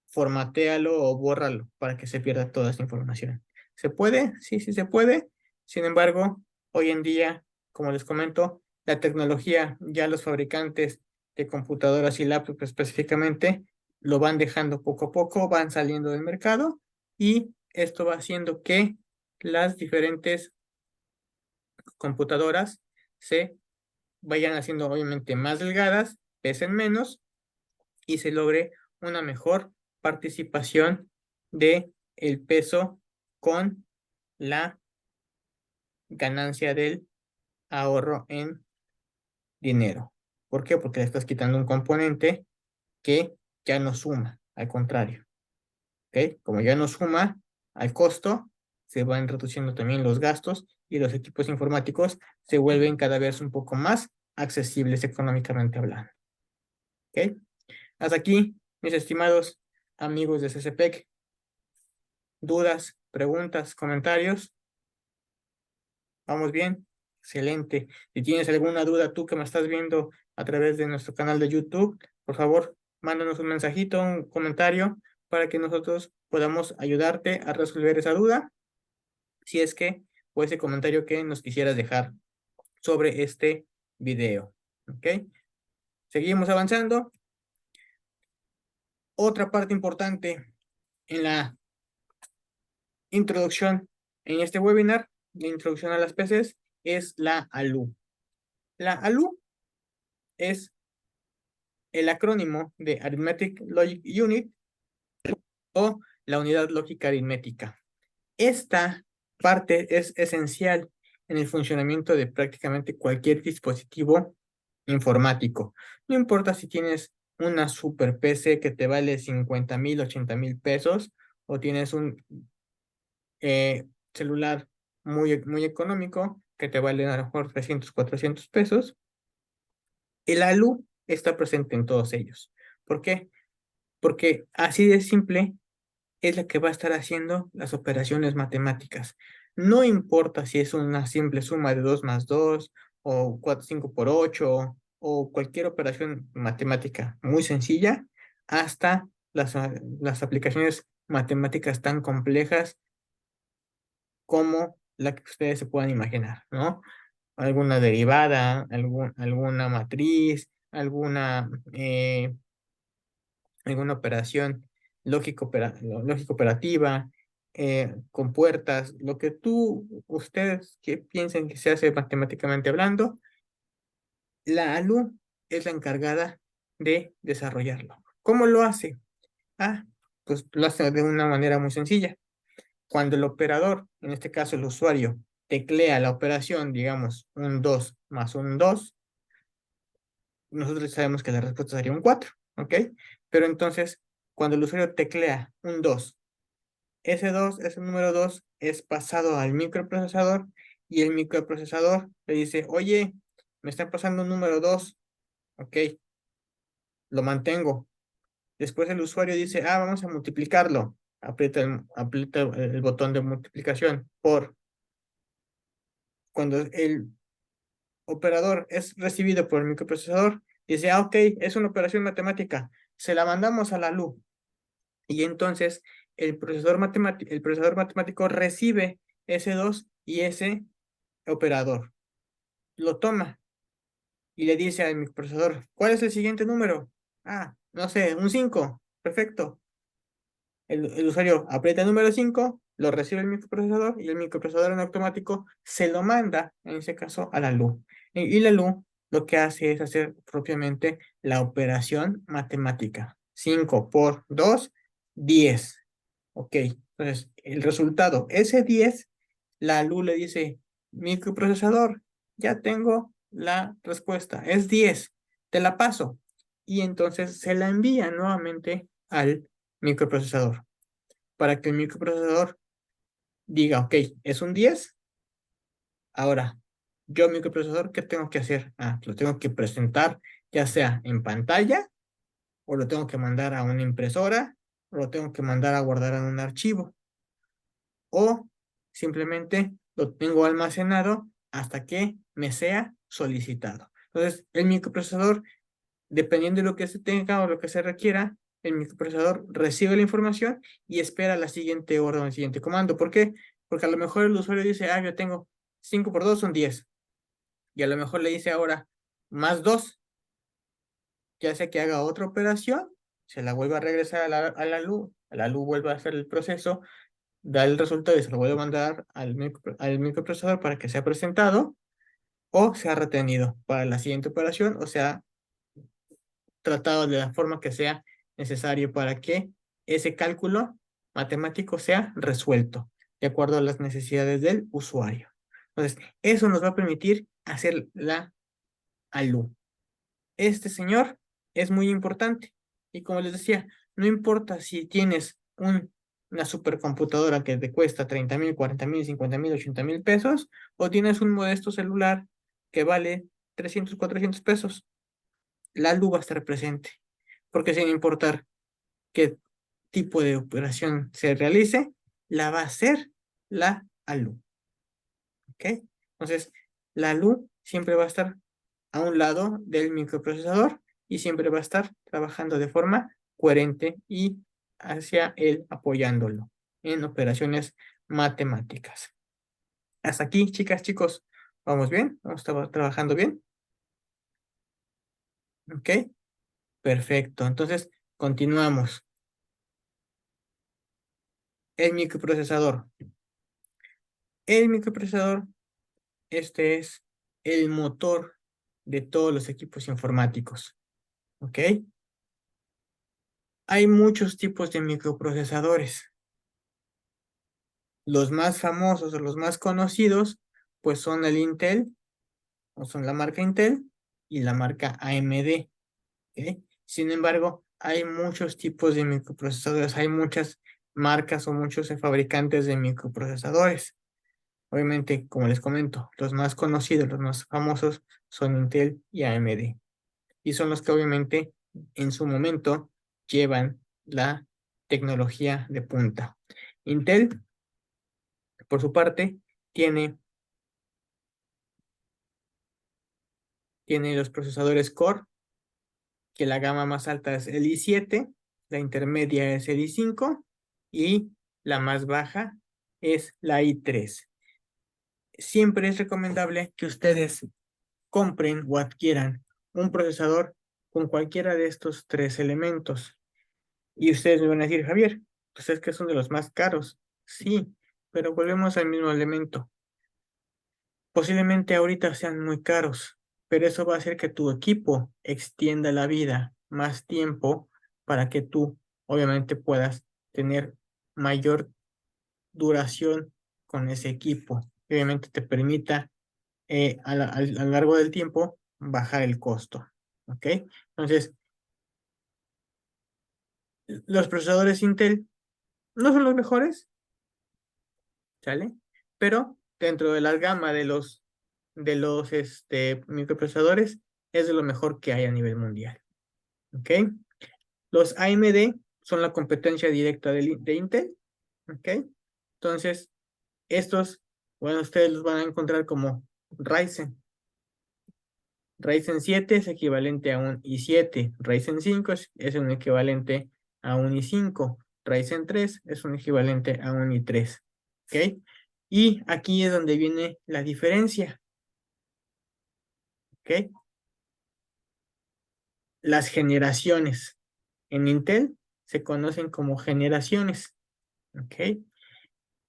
formatéalo o bórralo para que se pierda toda esa información. ¿Se puede? Sí, sí se puede. Sin embargo, hoy en día, como les comento, la tecnología, ya los fabricantes de computadoras y laptops específicamente, lo van dejando poco a poco, van saliendo del mercado y esto va haciendo que las diferentes computadoras se vayan haciendo obviamente más delgadas, pesen menos y se logre una mejor participación de el peso con la ganancia del ahorro en dinero. ¿Por qué? Porque le estás quitando un componente que ya no suma, al contrario. ¿Ok? Como ya no suma al costo, se van reduciendo también los gastos y los equipos informáticos se vuelven cada vez un poco más accesibles económicamente hablando. ¿Ok? Hasta aquí, mis estimados amigos de CCPEC. ¿Dudas, preguntas, comentarios? ¿Vamos bien? Excelente. Si tienes alguna duda tú que me estás viendo a través de nuestro canal de YouTube, por favor, mándanos un mensajito, un comentario para que nosotros podamos ayudarte a resolver esa duda, si es que o ese comentario que nos quisieras dejar sobre este video. ¿Ok? Seguimos avanzando. Otra parte importante en la introducción en este webinar, la introducción a las PCs, es la ALU. La ALU es el acrónimo de Arithmetic Logic Unit o la unidad lógica aritmética. Esta parte es esencial en el funcionamiento de prácticamente cualquier dispositivo informático. No importa si tienes una super PC que te vale 50,000, 80,000 pesos o tienes un celular muy económico que te vale a lo mejor 300, 400 pesos. El ALU está presente en todos ellos. ¿Por qué? Porque así de simple es la que va a estar haciendo las operaciones matemáticas. No importa si es una simple suma de 2 más 2 o 4, 5 por 8 o cualquier operación matemática muy sencilla, hasta las aplicaciones matemáticas tan complejas como la que ustedes se puedan imaginar, ¿no? Alguna derivada, alguna matriz, alguna operación lógico operativa, con puertas, lo que ustedes que piensen que se hace matemáticamente hablando, la ALU es la encargada de desarrollarlo. ¿Cómo lo hace? Ah, pues lo hace de una manera muy sencilla. cuando el operador, en este caso el usuario, teclea la operación, digamos, un 2 más un 2, nosotros sabemos que la respuesta sería un 4, ¿ok? Pero entonces, cuando el usuario teclea un 2, ese número 2 es pasado al microprocesador y el microprocesador le dice, oye, me está pasando un número 2, ok, lo mantengo. Después el usuario dice, vamos a multiplicarlo. Aprieta el botón de multiplicación por. Cuando el operador es recibido por el microprocesador, dice, ok, es una operación matemática, se la mandamos a la LU. Y entonces el procesador matemático recibe ese 2 y ese operador. Lo toma y le dice al microprocesador, ¿cuál es el siguiente número? No sé, un 5. Perfecto. El usuario aprieta el número 5, lo recibe el microprocesador y el microprocesador en automático se lo manda, en ese caso, a la LU. Y la LU lo que hace es hacer propiamente la operación matemática. 5 por 2, 10. Ok, entonces el resultado, ese 10, la LU le dice, microprocesador, ya tengo la respuesta, es 10, te la paso. Y entonces se la envía nuevamente al microprocesador para que el microprocesador diga, ok, es un 10. Ahora, yo microprocesador, ¿qué tengo que hacer? Lo tengo que presentar ya sea en pantalla o lo tengo que mandar a una impresora o lo tengo que mandar a guardar en un archivo o simplemente lo tengo almacenado hasta que me sea solicitado. Entonces, el microprocesador, dependiendo de lo que se tenga o lo que se requiera, el microprocesador recibe la información y espera la siguiente orden o el siguiente comando. ¿Por qué? Porque a lo mejor el usuario dice, yo tengo 5 por 2 son 10. Y a lo mejor le dice ahora, más 2, ya sea que haga otra operación, se la vuelve a regresar a la LU vuelve a hacer el proceso, da el resultado y se lo vuelve a mandar al microprocesador para que sea presentado o sea retenido para la siguiente operación o sea tratado de la forma que sea necesario para que ese cálculo matemático sea resuelto de acuerdo a las necesidades del usuario. Entonces, eso nos va a permitir hacer la ALU. Este señor es muy importante y como les decía, no importa si tienes una supercomputadora que te cuesta 30,000, 40,000, 50,000, 80,000 pesos o tienes un modesto celular que vale 300, 400 pesos, la ALU va a estar presente porque sin importar qué tipo de operación se realice, la va a hacer la ALU. ¿Ok? Entonces, la ALU siempre va a estar a un lado del microprocesador y siempre va a estar trabajando de forma coherente y hacia él apoyándolo en operaciones matemáticas. Hasta aquí, chicas, chicos, ¿vamos bien? ¿Vamos trabajando bien? ¿Ok? Perfecto. Entonces, continuamos. El microprocesador. El microprocesador, este es el motor de todos los equipos informáticos. ¿Ok? Hay muchos tipos de microprocesadores. Los más famosos o los más conocidos, pues son el Intel, o son la marca Intel y la marca AMD. ¿Ok? Sin embargo, hay muchos tipos de microprocesadores, hay muchas marcas o muchos fabricantes de microprocesadores. Obviamente, como les comento, los más conocidos, los más famosos son Intel y AMD. Y son los que obviamente en su momento llevan la tecnología de punta. Intel, por su parte, tiene los procesadores Core, que la gama más alta es el i7, la intermedia es el i5 y la más baja es la i3. Siempre es recomendable que ustedes compren o adquieran un procesador con cualquiera de estos tres elementos. Y ustedes me van a decir, Javier, pues es que son de los más caros. Sí, pero volvemos al mismo elemento. Posiblemente ahorita sean muy caros, pero eso va a hacer que tu equipo extienda la vida más tiempo para que tú, obviamente, puedas tener mayor duración con ese equipo. Obviamente te permita a lo largo del tiempo bajar el costo. ¿Ok? Entonces, los procesadores Intel no son los mejores, ¿sale? Pero dentro de la gama de los microprocesadores es de lo mejor que hay a nivel mundial. ¿Ok? Los AMD son la competencia directa de Intel. ¿Ok? Entonces, estos, bueno, ustedes los van a encontrar como Ryzen. Ryzen 7 es equivalente a un i7. Ryzen 5 es un equivalente a un i5. Ryzen 3 es un equivalente a un i3. ¿Ok? Y aquí es donde viene la diferencia. ¿Ok? Las generaciones en Intel se conocen como generaciones. ¿Ok?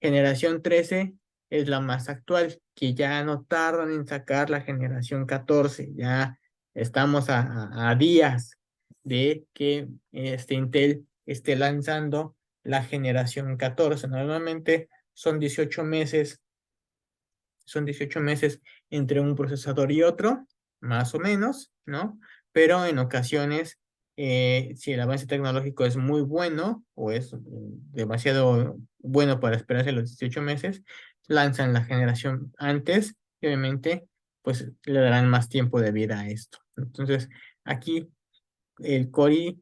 Generación 13 es la más actual, que ya no tardan en sacar la generación 14. Ya estamos a días de que Intel esté lanzando la generación 14. Normalmente son 18 meses entre un procesador y otro, más o menos, ¿no? Pero en ocasiones, si el avance tecnológico es muy bueno o es demasiado bueno para esperarse los 18 meses, lanzan la generación antes y obviamente pues le darán más tiempo de vida a esto. Entonces, aquí el Core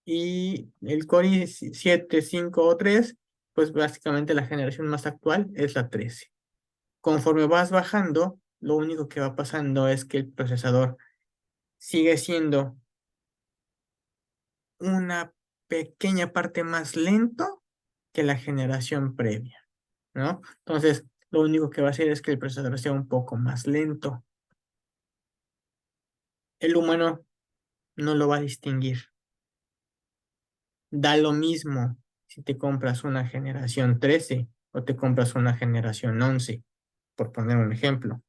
el Core 7, 5 o 3, pues básicamente la generación más actual es la 13. Conforme vas bajando, lo único que va pasando es que el procesador sigue siendo una pequeña parte más lento que la generación previa, ¿no? Entonces, lo único que va a hacer es que el procesador sea un poco más lento. El humano no lo va a distinguir. Da lo mismo si te compras una generación 13 o te compras una generación 11, por poner un ejemplo,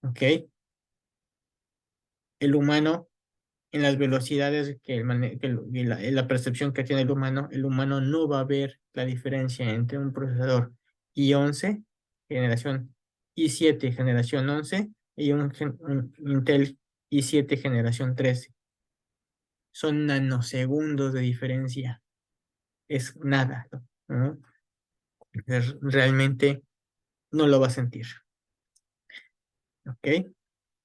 ¿ok? El humano en las velocidades y la percepción que tiene el humano no va a ver la diferencia entre un procesador i11, generación i7, generación 11, y un Intel i7, generación 13. Son nanosegundos de diferencia. Es nada, ¿no? Realmente no lo va a sentir. ¿Ok?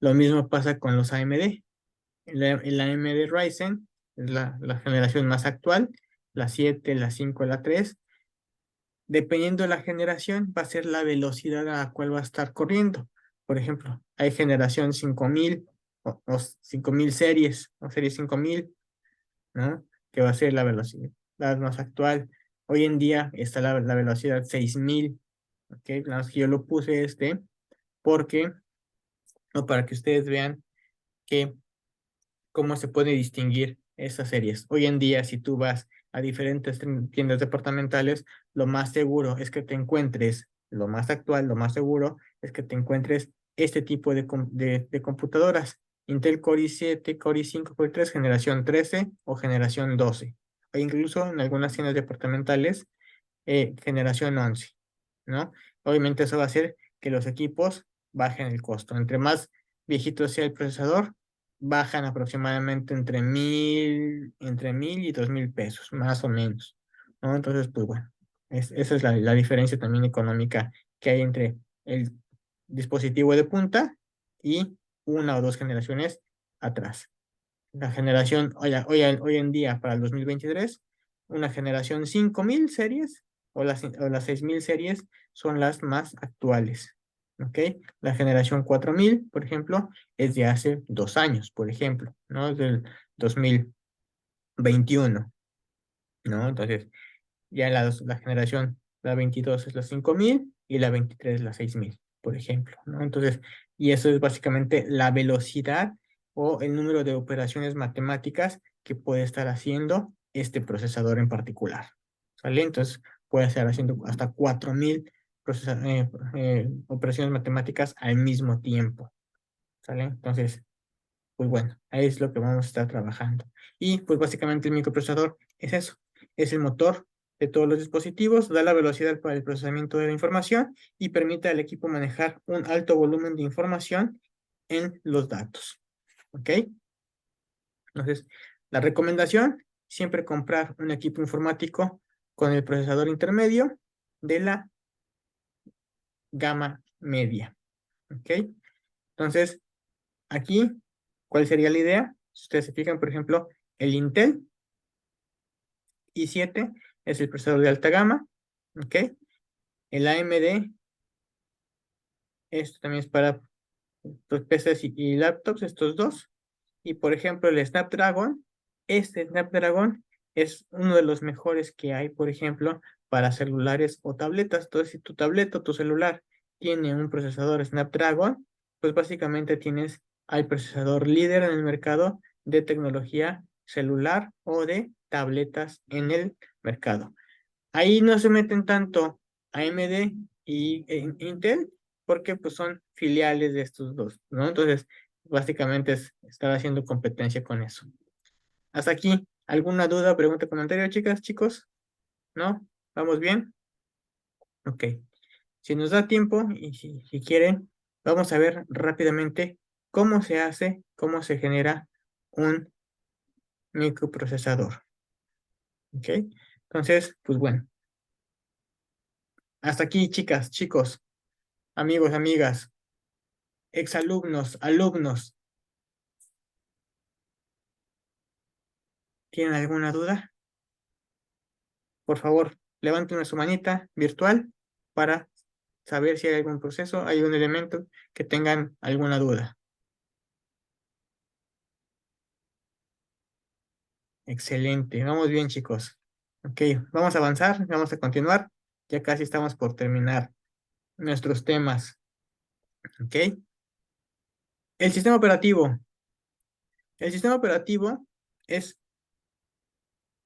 Lo mismo pasa con los AMD. El AMD Ryzen es la generación más actual, la 7, la 5, la 3. Dependiendo de la generación, va a ser la velocidad a la cual va a estar corriendo. Por ejemplo, hay generación 5000 o 5000 series, o serie 5000, ¿no? Que va a ser la velocidad más actual. Hoy en día está la velocidad 6000, ¿ok? Nada más que yo lo puse porque, o para que ustedes vean que cómo se puede distinguir esas series. Hoy en día, si tú vas a diferentes tiendas departamentales, lo más seguro es que te encuentres, lo más actual, lo más seguro es que te encuentres este tipo de computadoras. Intel Core i7, Core i5, Core i3, generación 13 o generación 12. O incluso en algunas tiendas departamentales, generación 11, ¿no? Obviamente eso va a hacer que los equipos bajen el costo. Entre más viejito sea el procesador, bajan aproximadamente entre 1000 y 2000 pesos, más o menos, ¿no? Entonces, pues bueno, esa es la diferencia también económica que hay entre el dispositivo de punta y una o dos generaciones atrás. La generación, hoy en día, para el 2023, una generación 5000 series o las 6000 series son las más actuales. ¿Ok? La generación 4000, por ejemplo, es de hace 2 años, por ejemplo, ¿no? Es del 2021, ¿no? Entonces, ya la generación, la 22 es la 5000 y la 23 es la 6000, por ejemplo, ¿no? Entonces, y eso es básicamente la velocidad o el número de operaciones matemáticas que puede estar haciendo este procesador en particular, ¿sale? Entonces, puede estar haciendo hasta 4000 operaciones matemáticas al mismo tiempo, ¿sale? Entonces, pues bueno, ahí es lo que vamos a estar trabajando. Y pues básicamente el microprocesador es eso, es el motor de todos los dispositivos, da la velocidad para el procesamiento de la información y permite al equipo manejar un alto volumen de información en los datos. ¿Ok? Entonces, la recomendación, siempre comprar un equipo informático con el procesador intermedio de la gama media. ¿Ok? Entonces, aquí, ¿cuál sería la idea? Si ustedes se fijan, por ejemplo, el Intel i7 es el procesador de alta gama. ¿Ok? El AMD, esto también es para pues, PCs y laptops, estos dos. Y por ejemplo, el Snapdragon, este Snapdragon es uno de los mejores que hay, por ejemplo, para celulares o tabletas. Entonces, si tu tableta o tu celular tiene un procesador Snapdragon, pues básicamente tienes al procesador líder en el mercado de tecnología celular o de tabletas en el mercado. Ahí no se meten tanto AMD y Intel porque pues son filiales de estos dos, ¿no? Entonces, básicamente es estar haciendo competencia con eso. Hasta aquí, ¿alguna duda, pregunta, comentario, chicas, chicos? ¿No? ¿Vamos bien? Ok. Si nos da tiempo y si quieren, vamos a ver rápidamente cómo se hace, cómo se genera un microprocesador. ¿Ok? Entonces, pues bueno, hasta aquí, chicas, chicos, amigos, amigas. Exalumnos, alumnos, ¿tienen alguna duda? Por favor, levanten su manita virtual para saber si hay algún proceso, hay un elemento que tengan alguna duda. Excelente, vamos bien, chicos. Ok, vamos a avanzar, vamos a continuar. Ya casi estamos por terminar nuestros temas. Ok, el sistema operativo. El sistema operativo es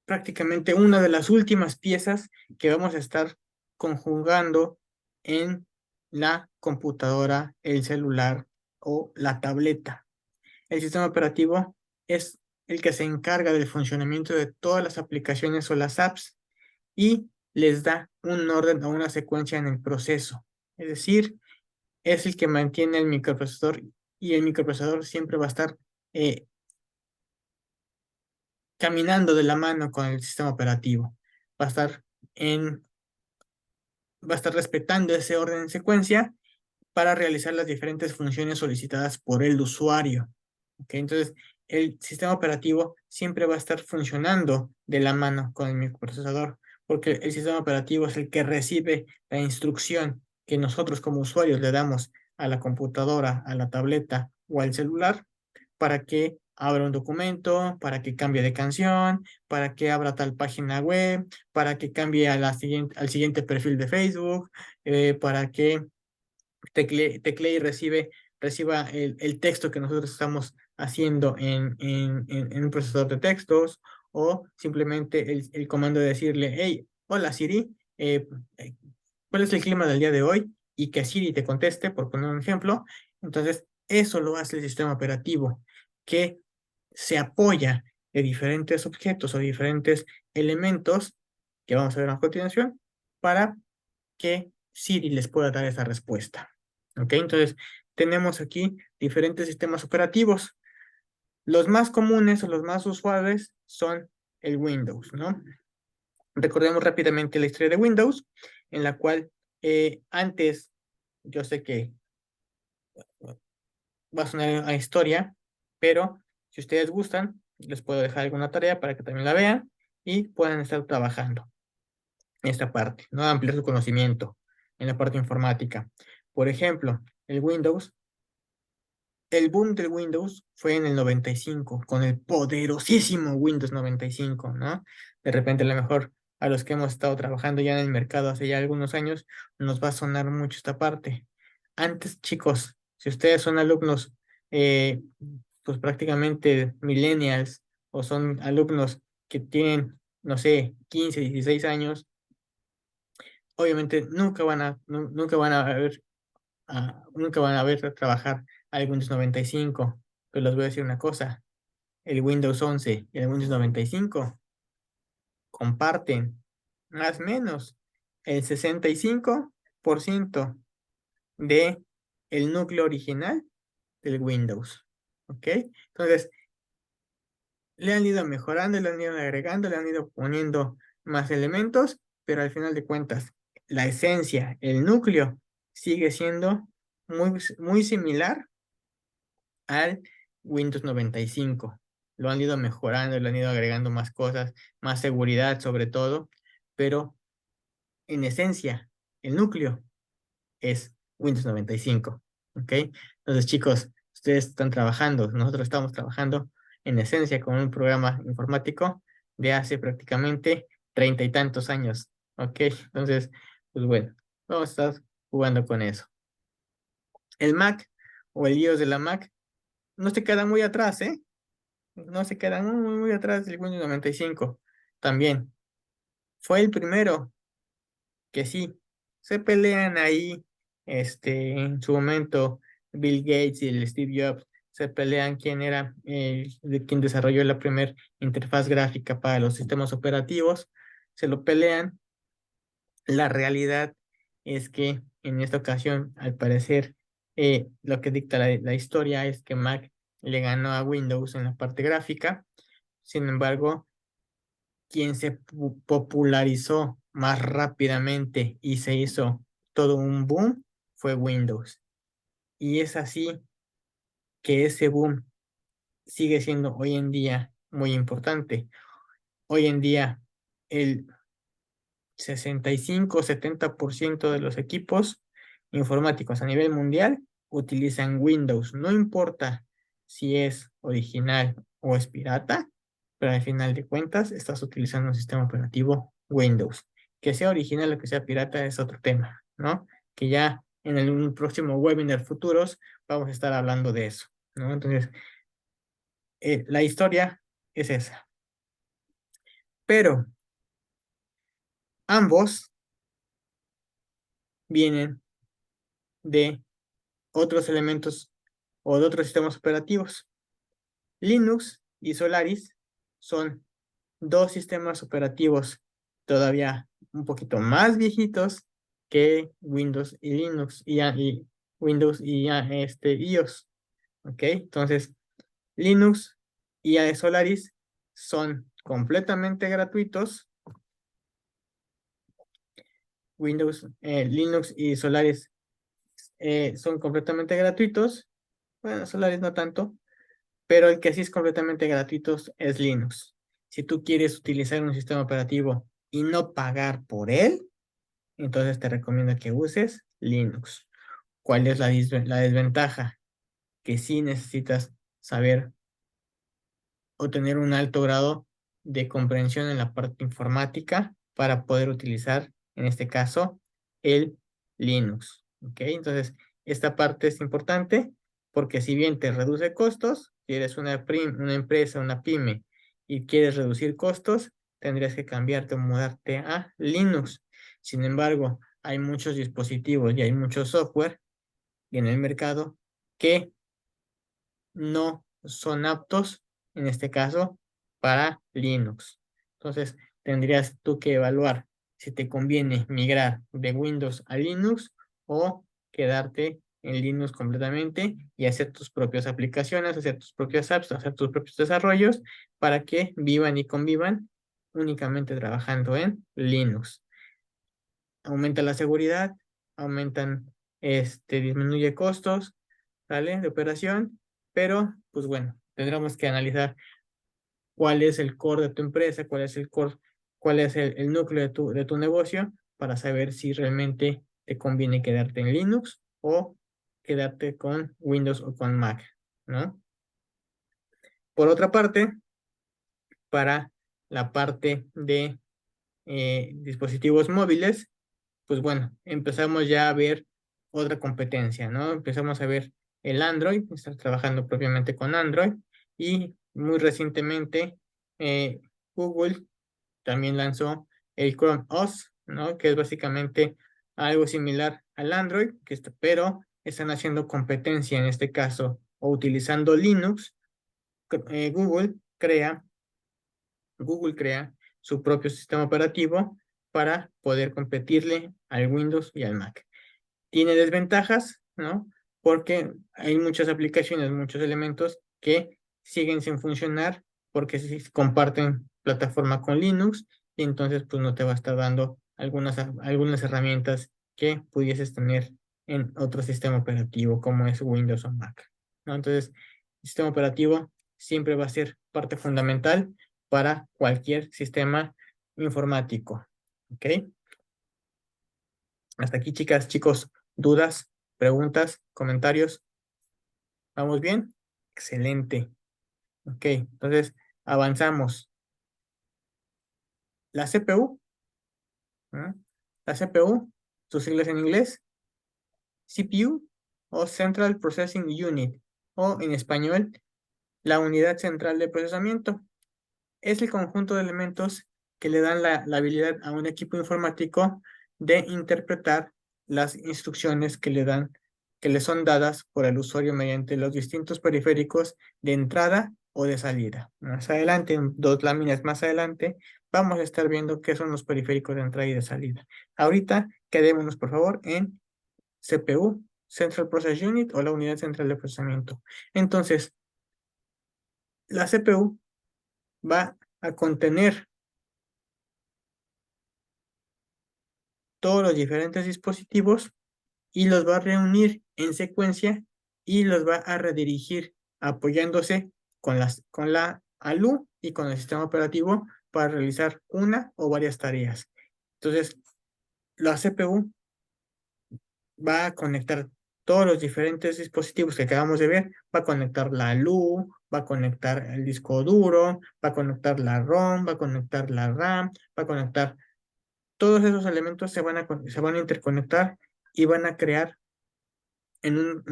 prácticamente una de las últimas piezas que vamos a estar conjugando en la computadora, el celular o la tableta. El sistema operativo es el que se encarga del funcionamiento de todas las aplicaciones o las apps y les da un orden o una secuencia en el proceso. Es decir, es el que mantiene el microprocesador y el microprocesador siempre va a estar caminando de la mano con el sistema operativo. Va a estar en, va a estar respetando ese orden en secuencia para realizar las diferentes funciones solicitadas por el usuario. ¿Okay? Entonces, el sistema operativo siempre va a estar funcionando de la mano con el microprocesador, porque el sistema operativo es el que recibe la instrucción que nosotros como usuarios le damos a la computadora, a la tableta o al celular para que abra un documento, para que cambie de canción, para que abra tal página web, para que cambie a al siguiente perfil de Facebook, para que teclee y reciba el texto que nosotros estamos haciendo en un procesador de textos, o simplemente el comando de decirle, hey, hola Siri, eh, ¿cuál es el clima del día de hoy? Y que Siri te conteste, por poner un ejemplo. Entonces, eso lo hace el sistema operativo, que se apoya de diferentes objetos o diferentes elementos que vamos a ver a continuación para que Siri les pueda dar esa respuesta. ¿Ok? Entonces, tenemos aquí diferentes sistemas operativos. Los más comunes o los más usuales son el Windows, ¿no? Recordemos rápidamente la historia de Windows, en la cual antes, yo sé que va a sonar a historia, pero si ustedes gustan, les puedo dejar alguna tarea para que también la vean y puedan estar trabajando en esta parte, ¿no? Ampliar su conocimiento en la parte informática. Por ejemplo, el boom del Windows fue en el 95, con el poderosísimo Windows 95, ¿no? De repente, a lo mejor a los que hemos estado trabajando ya en el mercado hace ya algunos años, nos va a sonar mucho esta parte. Antes, chicos, si ustedes son alumnos, pues prácticamente millennials, o son alumnos que tienen, no sé, 15, 16 años, obviamente nunca van a ver, nunca van a ver trabajar al Windows 95, pero les voy a decir una cosa, el Windows 11 y el Windows 95 comparten más o menos el 65% de el núcleo original del Windows. ¿Ok? Entonces, le han ido mejorando, le han ido agregando, le han ido poniendo más elementos, pero al final de cuentas, la esencia, el núcleo, sigue siendo muy similar al Windows 95. Lo han ido mejorando, le han ido agregando más cosas, más seguridad sobre todo, pero en esencia, el núcleo es Windows 95. ¿Ok? Entonces, chicos, ustedes están trabajando, nosotros estamos trabajando en esencia con un programa informático de hace prácticamente 30 y tantos años. ¿Ok? Entonces, pues bueno, vamos a estar jugando con eso. El Mac o el iOS de la Mac no se queda muy atrás, ¿eh? No se queda muy atrás del Windows 95. También fue el primero que sí, se pelean ahí, en su momento, Bill Gates y el Steve Jobs se pelean quién era quien desarrolló la primera interfaz gráfica para los sistemas operativos, se lo pelean. La realidad es que en esta ocasión, al parecer, lo que dicta la historia es que Mac le ganó a Windows en la parte gráfica. Sin embargo, quien se popularizó más rápidamente y se hizo todo un boom fue Windows. Y es así que ese boom sigue siendo hoy en día muy importante. Hoy en día el 65-70% de los equipos informáticos a nivel mundial utilizan Windows. No importa si es original o es pirata, pero al final de cuentas estás utilizando un sistema operativo Windows. Que sea original o que sea pirata es otro tema, ¿no? Que ya en un próximo webinar futuros vamos a estar hablando de eso, ¿no? Entonces, la historia es esa. Pero ambos vienen de otros elementos o de otros sistemas operativos. Linux y Solaris son dos sistemas operativos todavía un poquito más viejitos que Windows y Linux y Windows y iOS. ¿Ok? Entonces, Linux y Solaris son completamente gratuitos. Linux y Solaris son completamente gratuitos. Bueno, Solaris no tanto, pero el que sí es completamente gratuito es Linux. Si tú quieres utilizar un sistema operativo y no pagar por él, entonces te recomiendo que uses Linux. ¿Cuál es la desventaja? Que sí necesitas saber o tener un alto grado de comprensión en la parte informática para poder utilizar, en este caso, el Linux. ¿Ok? Entonces, esta parte es importante porque si bien te reduce costos, si eres una empresa, una pyme y quieres reducir costos, tendrías que cambiarte o mudarte a Linux. Sin embargo, hay muchos dispositivos y hay mucho software en el mercado que no son aptos, en este caso, para Linux. Entonces, tendrías tú que evaluar si te conviene migrar de Windows a Linux o quedarte en Linux completamente y hacer tus propias aplicaciones, hacer tus propias apps, hacer tus propios desarrollos para que vivan y convivan únicamente trabajando en Linux. Aumenta la seguridad, disminuye costos, ¿vale? De operación, pero pues bueno, tendremos que analizar cuál es el core de tu empresa, cuál es el core, cuál es el núcleo de tu negocio para saber si realmente te conviene quedarte en Linux o quedarte con Windows o con Mac, ¿no? Por otra parte, para la parte de dispositivos móviles, pues bueno, empezamos ya a ver otra competencia, ¿no? Empezamos a ver el Android, estar trabajando propiamente con Android y muy recientemente Google también lanzó el Chrome OS, ¿no? Que es básicamente algo similar al Android, pero están haciendo competencia en este caso o utilizando Linux. eh, Google crea Google crea su propio sistema operativo para poder competirle al Windows y al Mac. Tiene desventajas, ¿no? Porque hay muchas aplicaciones, muchos elementos que siguen sin funcionar porque comparten plataforma con Linux y entonces pues no te va a estar dando algunas herramientas que pudieses tener en otro sistema operativo como es Windows o Mac, ¿no? Entonces, el sistema operativo siempre va a ser parte fundamental para cualquier sistema informático, ¿ok? Hasta aquí, chicas, chicos, dudas, preguntas, comentarios. ¿Vamos bien? Excelente. Ok, entonces avanzamos. La CPU, ¿no? La CPU, sus siglas en inglés, CPU o Central Processing Unit, o en español, la unidad central de procesamiento. Es el conjunto de elementos que le dan la habilidad a un equipo informático de interpretar las instrucciones que le son dadas por el usuario mediante los distintos periféricos de entrada o de salida. Más adelante, en dos láminas más adelante, vamos a estar viendo qué son los periféricos de entrada y de salida. Ahorita quedémonos, por favor, en CPU, Central Process Unit, o la unidad central de procesamiento. Entonces, la CPU va a contener todos los diferentes dispositivos y los va a reunir en secuencia y los va a redirigir apoyándose con la ALU y con el sistema operativo para realizar una o varias tareas. Entonces, la CPU va a conectar todos los diferentes dispositivos que acabamos de ver, va a conectar la ALU, va a conectar el disco duro, va a conectar la ROM, va a conectar la RAM, va a conectar todos esos elementos se van a interconectar y van a crear en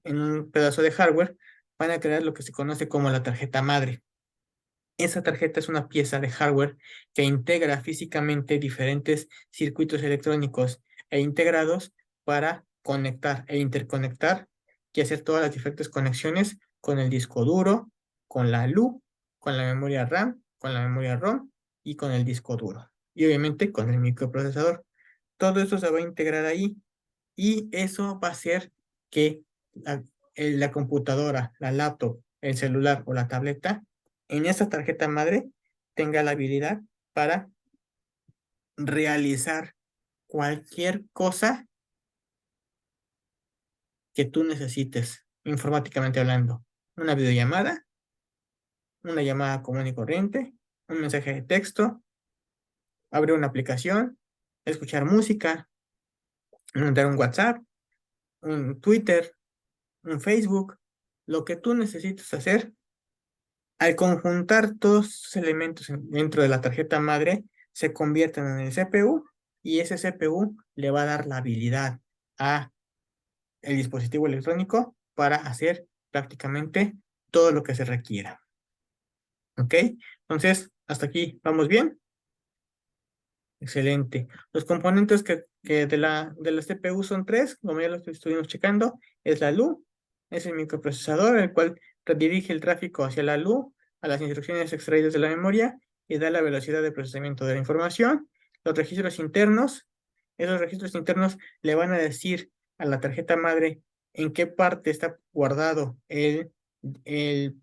en un pedazo de hardware, van a crear lo que se conoce como la tarjeta madre. Esa tarjeta es una pieza de hardware que integra físicamente diferentes circuitos electrónicos e integrados para conectar e interconectar y hacer todas las diferentes conexiones con el disco duro, con la LU, con la memoria RAM, con la memoria ROM y con el disco duro. Y obviamente con el microprocesador. Todo eso se va a integrar ahí y eso va a hacer que la computadora, la laptop, el celular o la tableta en esa tarjeta madre tenga la habilidad para realizar cualquier cosa que tú necesites, informáticamente hablando. Una videollamada, una llamada común y corriente, un mensaje de texto, abrir una aplicación, escuchar música, mandar un WhatsApp, un Twitter, un Facebook, lo que tú necesites hacer. Al conjuntar todos esos elementos dentro de la tarjeta madre, se convierten en el CPU y ese CPU le va a dar la habilidad a el dispositivo electrónico para hacer prácticamente todo lo que se requiera. ¿Ok? Entonces, hasta aquí, ¿vamos bien? Excelente. Los componentes que de la CPU son tres, como ya los estuvimos checando, es la LU, es el microprocesador, el cual redirige el tráfico hacia la LU, a las instrucciones extraídas de la memoria y da la velocidad de procesamiento de la información. Los registros internos, esos registros internos le van a decir a la tarjeta madre en qué parte está guardado el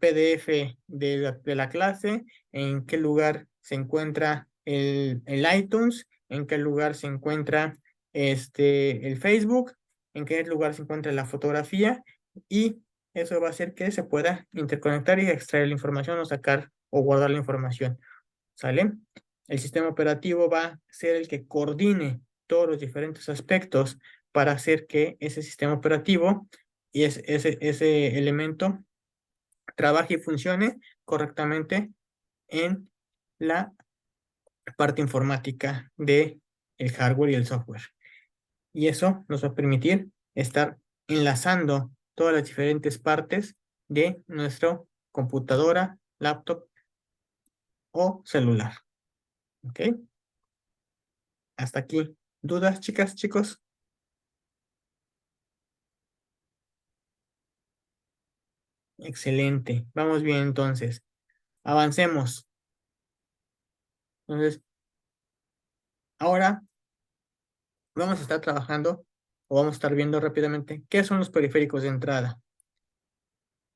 PDF de la clase, en qué lugar se encuentra el iTunes, en qué lugar se encuentra el Facebook, en qué lugar se encuentra la fotografía, y eso va a hacer que se pueda interconectar y extraer la información o sacar o guardar la información. ¿Sale? El sistema operativo va a ser el que coordine todos los diferentes aspectos para hacer que ese sistema operativo y ese elemento trabaje y funcione correctamente en la parte informática de el hardware y el software. Y eso nos va a permitir estar enlazando todas las diferentes partes de nuestra computadora, laptop o celular. ¿Ok? Hasta aquí. ¿Dudas, chicas, chicos? Excelente. Vamos bien entonces. Avancemos. Entonces, Ahora vamos a estar trabajando o vamos a estar viendo rápidamente qué son los periféricos de entrada.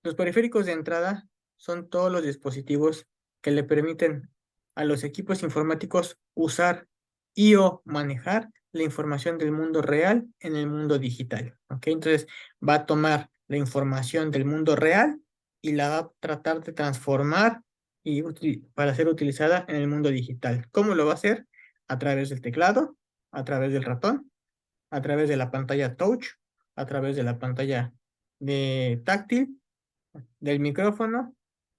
Los periféricos de entrada son todos los dispositivos que le permiten a los equipos informáticos usar y o manejar la información del mundo real en el mundo digital. ¿Ok? Entonces va a tomar la información del mundo real y la va a tratar de transformar para ser utilizada en el mundo digital. ¿Cómo lo va a hacer? A través del teclado, a través del ratón, a través de la pantalla touch, a través de la pantalla de táctil, del micrófono,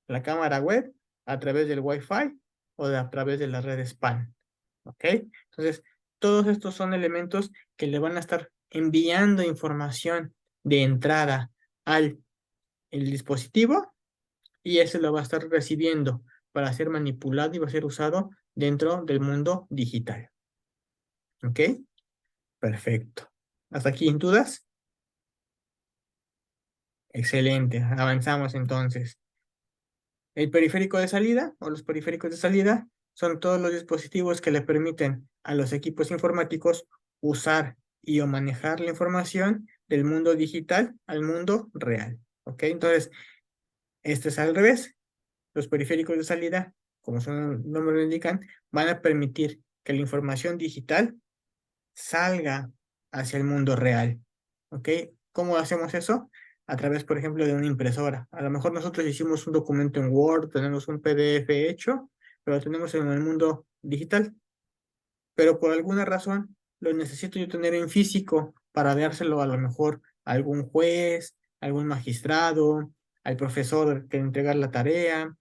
la cámara web, a través del Wi-Fi o a través de la red SPAN. ¿Ok? Entonces, todos estos son elementos que le van a estar enviando información de entrada al el dispositivo y ese lo va a estar recibiendo para ser manipulado y va a ser usado dentro del mundo digital. ¿Ok? Perfecto. ¿Hasta aquí en dudas? Excelente. Avanzamos entonces. El periférico de salida o los periféricos de salida son todos los dispositivos que le permiten a los equipos informáticos usar y o manejar la información del mundo digital al mundo real. ¿Ok? Entonces, este es al revés. Los periféricos de salida, como su nombre lo indican, van a permitir que la información digital salga hacia el mundo real. ¿Ok? ¿Cómo hacemos eso? A través, por ejemplo, de una impresora. A lo mejor nosotros hicimos un documento en Word, tenemos un PDF hecho, pero lo tenemos en el mundo digital. Pero por alguna razón lo necesito yo tener en físico para dárselo a lo mejor a algún juez, algún magistrado, al profesor que entregar la tarea,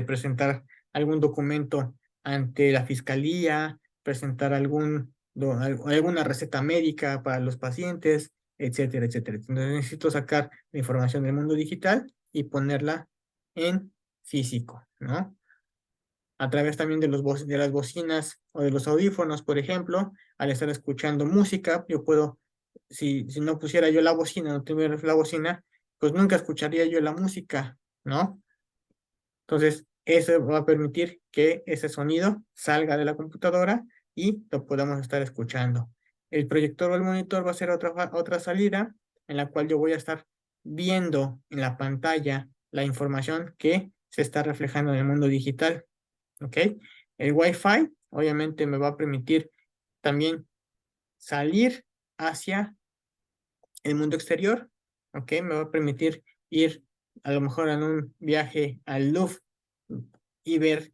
presentar algún documento ante la fiscalía, presentar alguna receta médica para los pacientes, etcétera, etcétera. Entonces necesito sacar la información del mundo digital y ponerla en físico, ¿no? A través también de las bocinas o de los audífonos, por ejemplo, al estar escuchando música, yo puedo, si no pusiera yo la bocina, no tuviera la bocina, pues nunca escucharía yo la música, ¿no? Entonces, eso va a permitir que ese sonido salga de la computadora y lo podamos estar escuchando. El proyector o el monitor va a ser otra salida en la cual yo voy a estar viendo en la pantalla la información que se está reflejando en el mundo digital. ¿Ok? El Wi-Fi obviamente me va a permitir también salir hacia el mundo exterior. ¿Ok? Me va a permitir ir a lo mejor en un viaje al Louvre y ver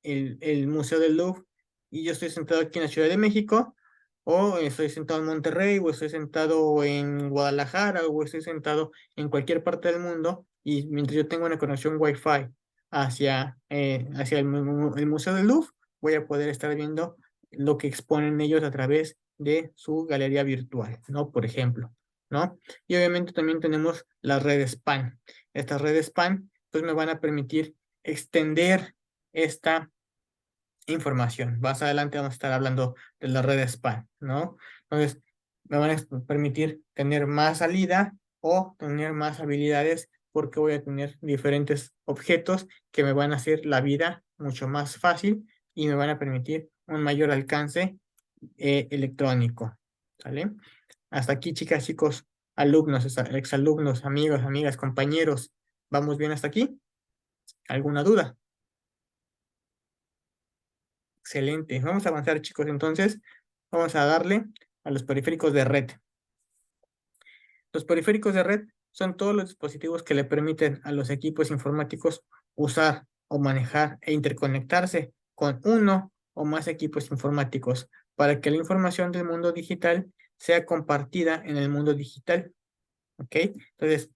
el Museo del Louvre y yo estoy sentado aquí en la Ciudad de México o estoy sentado en Monterrey o estoy sentado en Guadalajara o estoy sentado en cualquier parte del mundo y mientras yo tengo una conexión Wi-Fi hacia el Museo del Louvre, voy a poder estar viendo lo que exponen ellos a través de su galería virtual, ¿no? Por ejemplo, ¿no? Y obviamente también tenemos las redes PAN. Estas redes PAN, pues me van a permitir extender esta información. Más adelante vamos a estar hablando de las redes PAN, ¿no? Entonces, me van a permitir tener más salida o tener más habilidades porque voy a tener diferentes objetos que me van a hacer la vida mucho más fácil y me van a permitir un mayor alcance electrónico, ¿sale? Hasta aquí, chicas, chicos, alumnos, exalumnos, amigos, amigas, compañeros. ¿Vamos bien hasta aquí? ¿Alguna duda? Excelente. Vamos a avanzar, chicos. Entonces, vamos a darle a los periféricos de red. Los periféricos de red son todos los dispositivos que le permiten a los equipos informáticos usar o manejar e interconectarse con uno o más equipos informáticos para que la información del mundo digital sea compartida en el mundo digital. ¿Ok? Entonces,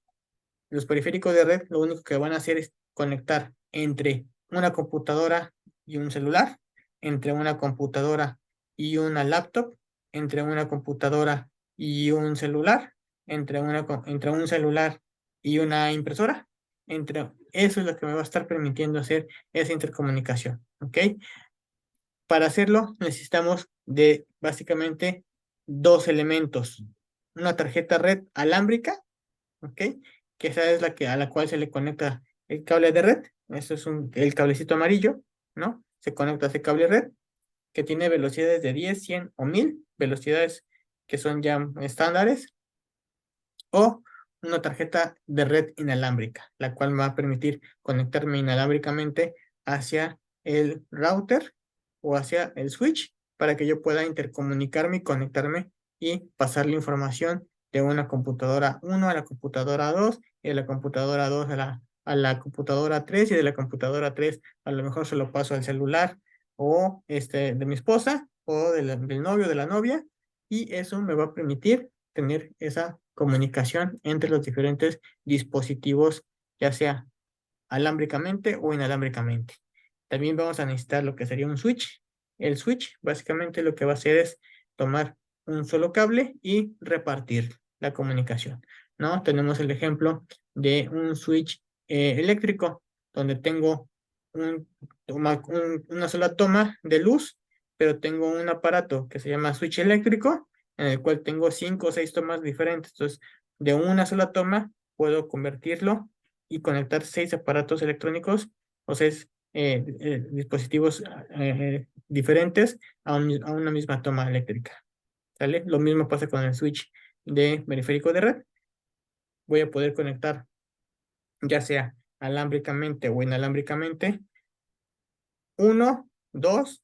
los periféricos de red lo único que van a hacer es conectar entre una computadora y un celular, entre una computadora y una laptop, entre una computadora y un celular, entre un celular y una impresora. Eso es lo que me va a estar permitiendo hacer esa intercomunicación. ¿Ok? Para hacerlo necesitamos de básicamente dos elementos. Una tarjeta red alámbrica, ¿ok? Que esa es a la cual se le conecta el cable de red. Eso es el cablecito amarillo, ¿no? Se conecta a ese cable red. que tiene velocidades de 10, 100 o 1000, velocidades que son ya estándares, o una tarjeta de red inalámbrica, la cual me va a permitir conectarme inalámbricamente hacia el router o hacia el switch para que yo pueda intercomunicarme y conectarme y pasar la información de una computadora 1 a la computadora 2 y de la computadora 2 a la computadora 3 y de la computadora 3 a lo mejor se lo paso al celular o de mi esposa o del novio o de la novia, y eso me va a permitir tener esa comunicación entre los diferentes dispositivos, ya sea alámbricamente o inalámbricamente. También vamos a necesitar lo que sería un switch. El switch básicamente lo que va a hacer es tomar un solo cable y repartir la comunicación, ¿no? Tenemos el ejemplo de un switch eléctrico donde tengo una sola toma de luz, pero tengo un aparato que se llama switch eléctrico en el cual tengo 5 o 6 tomas diferentes. Entonces, de una sola toma puedo convertirlo y conectar 6 aparatos electrónicos o 6 dispositivos diferentes a una misma toma eléctrica. ¿Sale? Lo mismo pasa con el switch de periférico de red. Voy a poder conectar ya sea alámbricamente o inalámbricamente 1, 2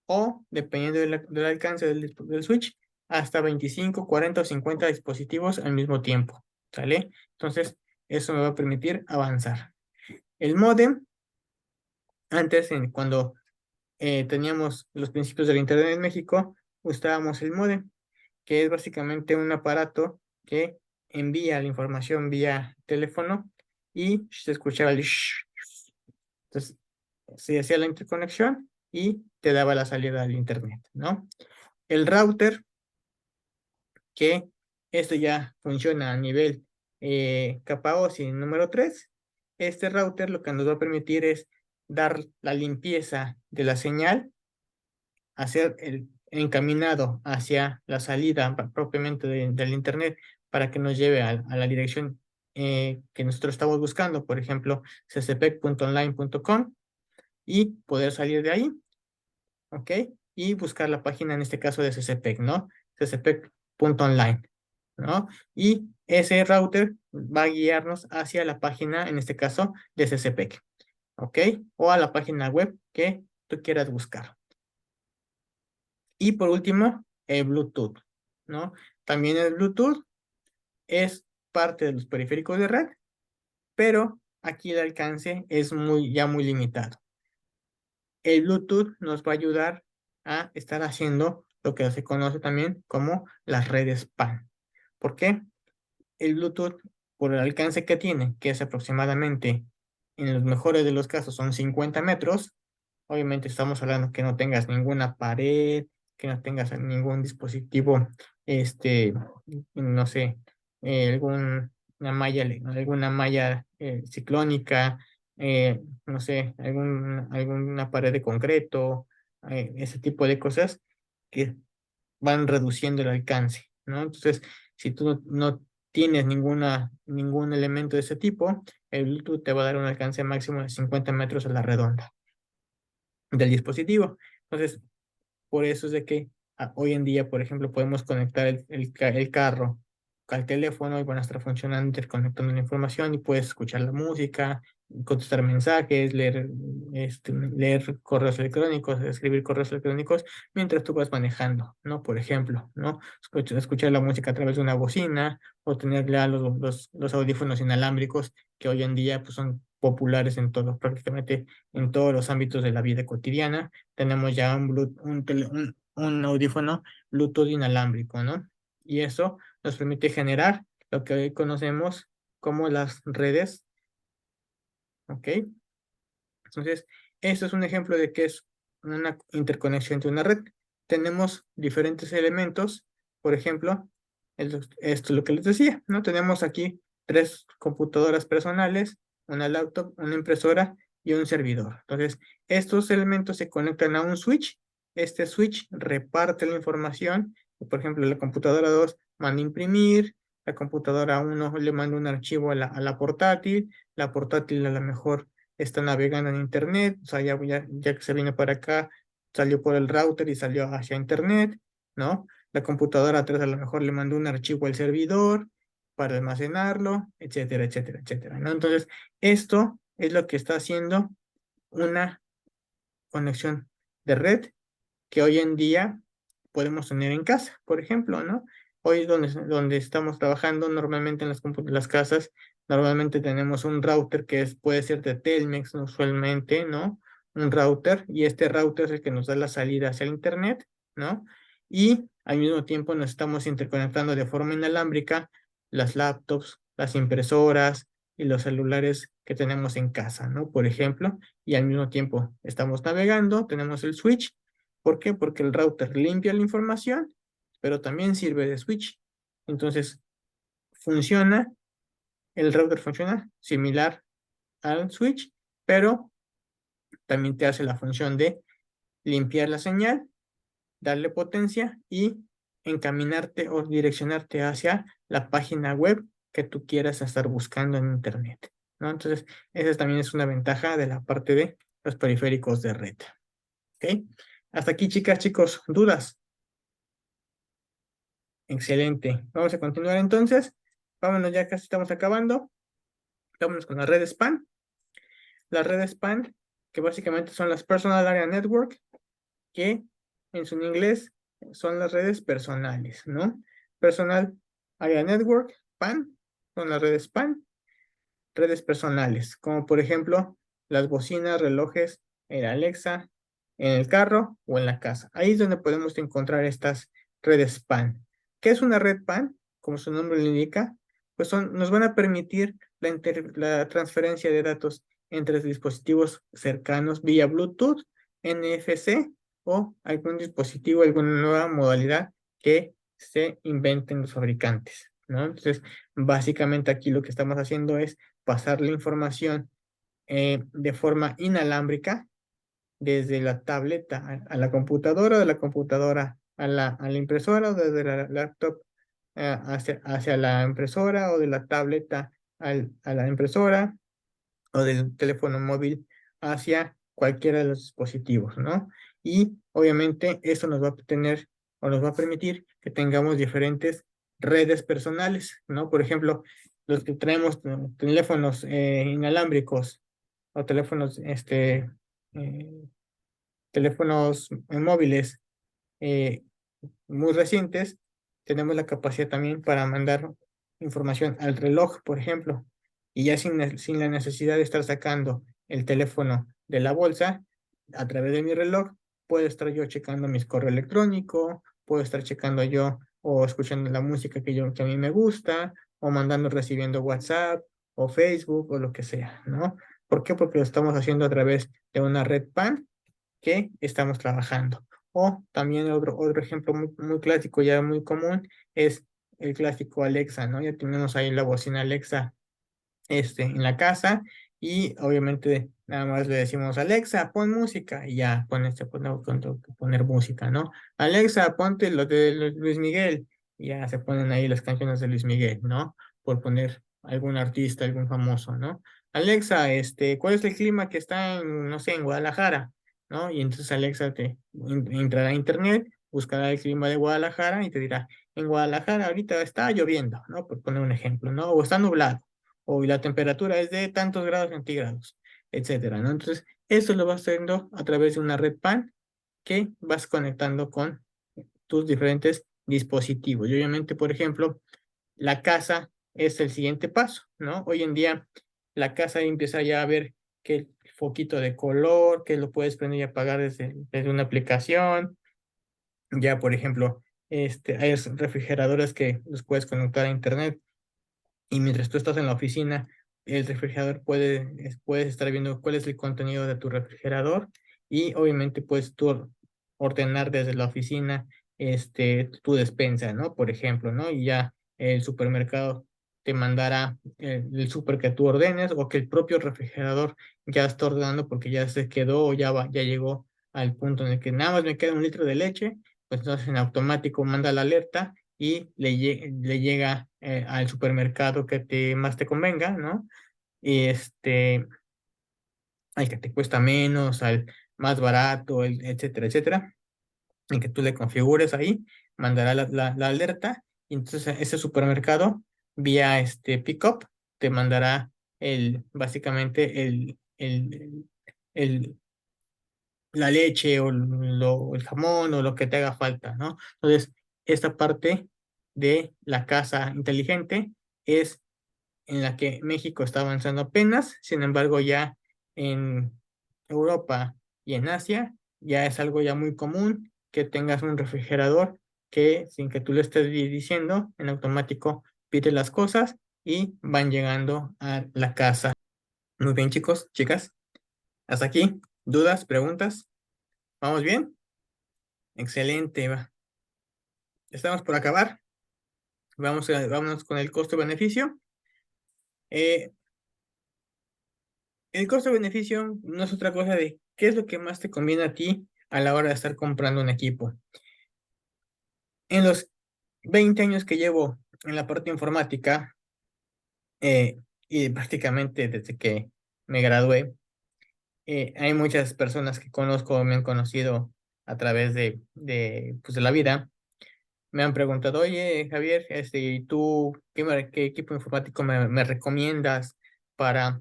o, dependiendo del alcance del switch, hasta 25, 40 o 50 dispositivos al mismo tiempo. ¿Sale? Entonces, eso me va a permitir avanzar. El módem, antes, cuando teníamos los principios del Internet en México, usábamos el módem, que es básicamente un aparato que envía la información vía teléfono y se escuchaba el shh. Entonces, se hacía la interconexión y te daba la salida al Internet, ¿no? El router, que esto ya funciona a nivel capa OSI número 3. Este router lo que nos va a permitir es dar la limpieza de la señal, hacer el encaminado hacia la salida propiamente del Internet para que nos lleve a la dirección que nosotros estamos buscando, por ejemplo, ccpec.online.com, y poder salir de ahí, ¿ok? Y buscar la página, en este caso de ccpec, ¿no? ccpec.online, ¿no? Y ese router va a guiarnos hacia la página, en este caso, de ccpec, ¿ok? O a la página web que tú quieras buscar. Y por último, el Bluetooth, ¿no? También el Bluetooth es parte de los periféricos de red, pero aquí el alcance es ya muy limitado. El Bluetooth nos va a ayudar a estar haciendo lo que se conoce también como las redes PAN. ¿Por qué? El Bluetooth, por el alcance que tiene, que es aproximadamente, en los mejores de los casos, son 50 metros. Obviamente estamos hablando que no tengas ninguna pared, que no tengas ningún dispositivo, no sé, alguna malla ciclónica, no sé, alguna pared de concreto, ese tipo de cosas que van reduciendo el alcance, ¿no? Entonces, si tú no tienes ningún elemento de ese tipo, el Bluetooth te va a dar un alcance máximo de 50 metros a la redonda del dispositivo. Entonces, por eso es de que hoy en día, por ejemplo, podemos conectar el carro al teléfono y van a estar funcionando, interconectando la información y puedes escuchar la música, contestar mensajes, leer correos electrónicos, escribir correos electrónicos mientras tú vas manejando, ¿no? Por ejemplo, ¿no? Escuchar la música a través de una bocina o tener ya los audífonos inalámbricos que hoy en día pues, son populares prácticamente en todos los ámbitos de la vida cotidiana. Tenemos ya un audífono Bluetooth inalámbrico, ¿no? Y eso nos permite generar lo que hoy conocemos como las redes, ¿ok? Entonces, esto es un ejemplo de que es una interconexión entre una red. Tenemos diferentes elementos, por ejemplo, esto es lo que les decía, ¿no? Tenemos aquí 3 computadoras personales, una laptop, una impresora y un servidor. Entonces, estos elementos se conectan a un switch. Este switch reparte la información. Por ejemplo, la computadora 2 manda imprimir, la computadora 1 le manda un archivo a la portátil, la portátil a lo mejor está navegando en internet, o sea, ya que se viene para acá, salió por el router y salió hacia internet, ¿no? La computadora atrás a lo mejor le mandó un archivo al servidor para almacenarlo, etcétera, etcétera, etcétera, ¿no? Entonces, esto es lo que está haciendo una conexión de red que hoy en día podemos tener en casa, por ejemplo, ¿no? Hoy donde estamos trabajando normalmente en las casas, normalmente tenemos un router que puede ser de Telmex, ¿no? Usualmente, ¿no? Un router, y este router es el que nos da la salida hacia el internet, ¿no? Y al mismo tiempo nos estamos interconectando de forma inalámbrica las laptops, las impresoras y los celulares que tenemos en casa, ¿no? Por ejemplo, y al mismo tiempo estamos navegando, tenemos el switch. ¿Por qué? Porque el router limpia la información, pero también sirve de switch. Entonces, funciona, el router funciona similar al switch, pero también te hace la función de limpiar la señal, darle potencia y encaminarte o direccionarte hacia la página web que tú quieras estar buscando en internet, ¿no? Entonces, esa también es una ventaja de la parte de los periféricos de red. ¿Ok? Hasta aquí, chicas, chicos, ¿dudas? Excelente. Vamos a continuar entonces. Vámonos, ya casi estamos acabando. Vámonos con la red SPAN. Las redes SPAN, que básicamente son las Personal Area Network, que en su inglés son las redes personales, ¿no? Personal Area Network, PAN, son las redes PAN, redes personales, como por ejemplo las bocinas, relojes, el Alexa, en el carro o en la casa. Ahí es donde podemos encontrar estas redes PAN. ¿Qué es una red PAN? Como su nombre lo indica, pues nos van a permitir la transferencia de datos entre dispositivos cercanos vía Bluetooth, NFC o algún dispositivo, alguna nueva modalidad que se inventen los fabricantes, ¿no? Entonces, básicamente aquí lo que estamos haciendo es pasar la información de forma inalámbrica desde la tableta a la computadora, de la computadora a la impresora, o desde la laptop hacia la impresora, o de la tableta a la impresora, o del teléfono móvil hacia cualquiera de los dispositivos, ¿no? Y obviamente eso nos va a tener o nos va a permitir que tengamos diferentes redes personales, ¿no? Por ejemplo, los que traemos teléfonos inalámbricos o eh, teléfonos móviles eh, muy recientes, tenemos la capacidad también para mandar información al reloj, por ejemplo, y ya sin la necesidad de estar sacando el teléfono de la bolsa, a través de mi reloj, puedo estar yo checando mis correo electrónico, puedo estar checando yo o escuchando la música que a mí me gusta, o mandando, recibiendo WhatsApp o Facebook o lo que sea, ¿no? ¿Por qué? Porque lo estamos haciendo a través de una red PAN que estamos trabajando. O también otro ejemplo muy clásico, ya muy común, es el clásico Alexa, ¿no? Ya tenemos ahí la bocina Alexa en la casa, y obviamente nada más le decimos: Alexa, pon música, y ya poner música, ¿no? Alexa, ponte lo de Luis Miguel, y ya se ponen ahí las canciones de Luis Miguel, ¿no? Por poner algún artista, algún famoso, ¿no? Alexa, ¿cuál es el clima que está en, no sé, en Guadalajara? ¿No? Y entonces Alexa entrará a internet, buscará el clima de Guadalajara y te dirá: en Guadalajara ahorita está lloviendo, ¿no? Por poner un ejemplo, ¿no? O está nublado, o la temperatura es de tantos grados centígrados, etcétera, ¿no? Entonces, eso lo vas haciendo a través de una red PAN que vas conectando con tus diferentes dispositivos. Y obviamente, por ejemplo, la casa es el siguiente paso, ¿no? Hoy en día, la casa empieza ya a ver que el foquito de color, que lo puedes prender y apagar desde una aplicación. Ya, por ejemplo, hay refrigeradores que los puedes conectar a internet, y mientras tú estás en la oficina, el refrigerador puedes estar viendo cuál es el contenido de tu refrigerador, y obviamente puedes tú ordenar desde la oficina tu despensa, ¿no? Por ejemplo, ¿no? Y ya el supermercado te mandará el súper que tú ordenes, o que el propio refrigerador ya está ordenando porque ya se quedó, o ya llegó al punto en el que nada más me queda 1 litro de leche. Pues entonces en automático manda la alerta y le llega al supermercado que más te convenga, ¿no? Y al que te cuesta menos, más barato, etcétera, etcétera, en que tú le configures ahí, mandará la alerta, y entonces ese supermercado, vía pickup, te mandará básicamente el, la leche o el jamón o lo que te haga falta, ¿no? Entonces, esta parte de la casa inteligente es en la que México está avanzando apenas. Sin embargo, ya en Europa y en Asia ya es algo ya muy común que tengas un refrigerador que, sin que tú le estés diciendo, en automático pide las cosas y van llegando a la casa. Muy bien, chicos, chicas, hasta aquí. ¿Dudas, preguntas? ¿Vamos bien? Excelente, va. Estamos por acabar. Vámonos con el costo-beneficio. Eh, el costo-beneficio no es otra cosa de qué es lo que más te conviene a ti a la hora de estar comprando un equipo. En los 20 años que llevo en la parte informática, y prácticamente desde que me gradué, hay muchas personas que conozco, me han conocido a través pues, de la vida. Me han preguntado, oye, Javier, ¿y tú qué equipo informático me recomiendas para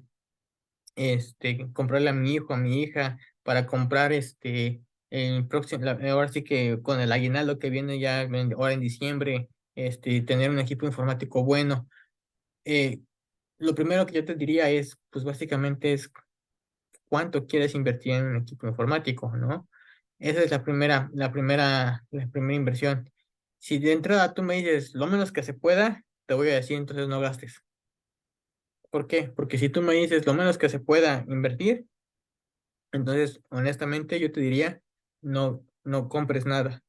comprarle a mi hijo, a mi hija, para comprar el próximo, ahora sí que con el aguinaldo que viene ya ahora en diciembre, tener un equipo informático bueno? Eh, lo primero que yo te diría es, pues básicamente es cuánto quieres invertir en un equipo informático, ¿no? Esa es la primera inversión. Si de entrada tú me dices lo menos que se pueda, te voy a decir entonces no gastes. ¿Por qué? Porque si tú me dices lo menos que se pueda invertir, entonces honestamente yo te diría no compres nada.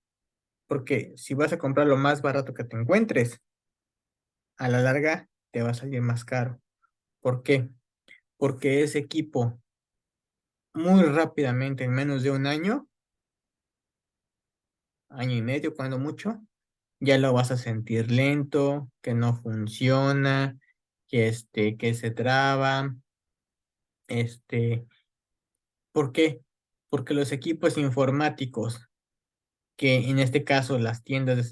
Porque si vas a comprar lo más barato que te encuentres, a la larga te va a salir más caro. ¿Por qué? Porque ese equipo muy rápidamente, en menos de un año, año y medio, cuando mucho, ya lo vas a sentir lento, que no funciona, que se traba. Este, ¿Por qué? Porque los equipos informáticos, que en este caso las tiendas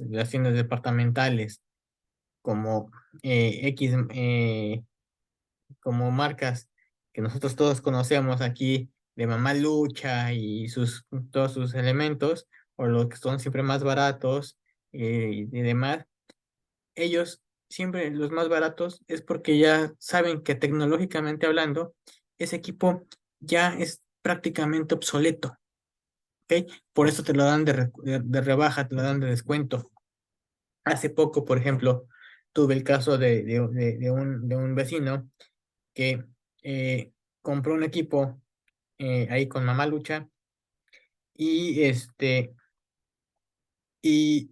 departamentales, como X, como marcas que nosotros todos conocemos aquí, de Mamá Lucha y todos sus elementos, o los que son siempre más baratos, y demás, ellos siempre los más baratos es porque ya saben que tecnológicamente hablando, ese equipo ya es prácticamente obsoleto, ¿ok? Por eso te lo dan de rebaja, te lo dan de descuento. Hace poco, por ejemplo, tuve el caso de un vecino que compró un equipo ahí con Mamá Lucha, y y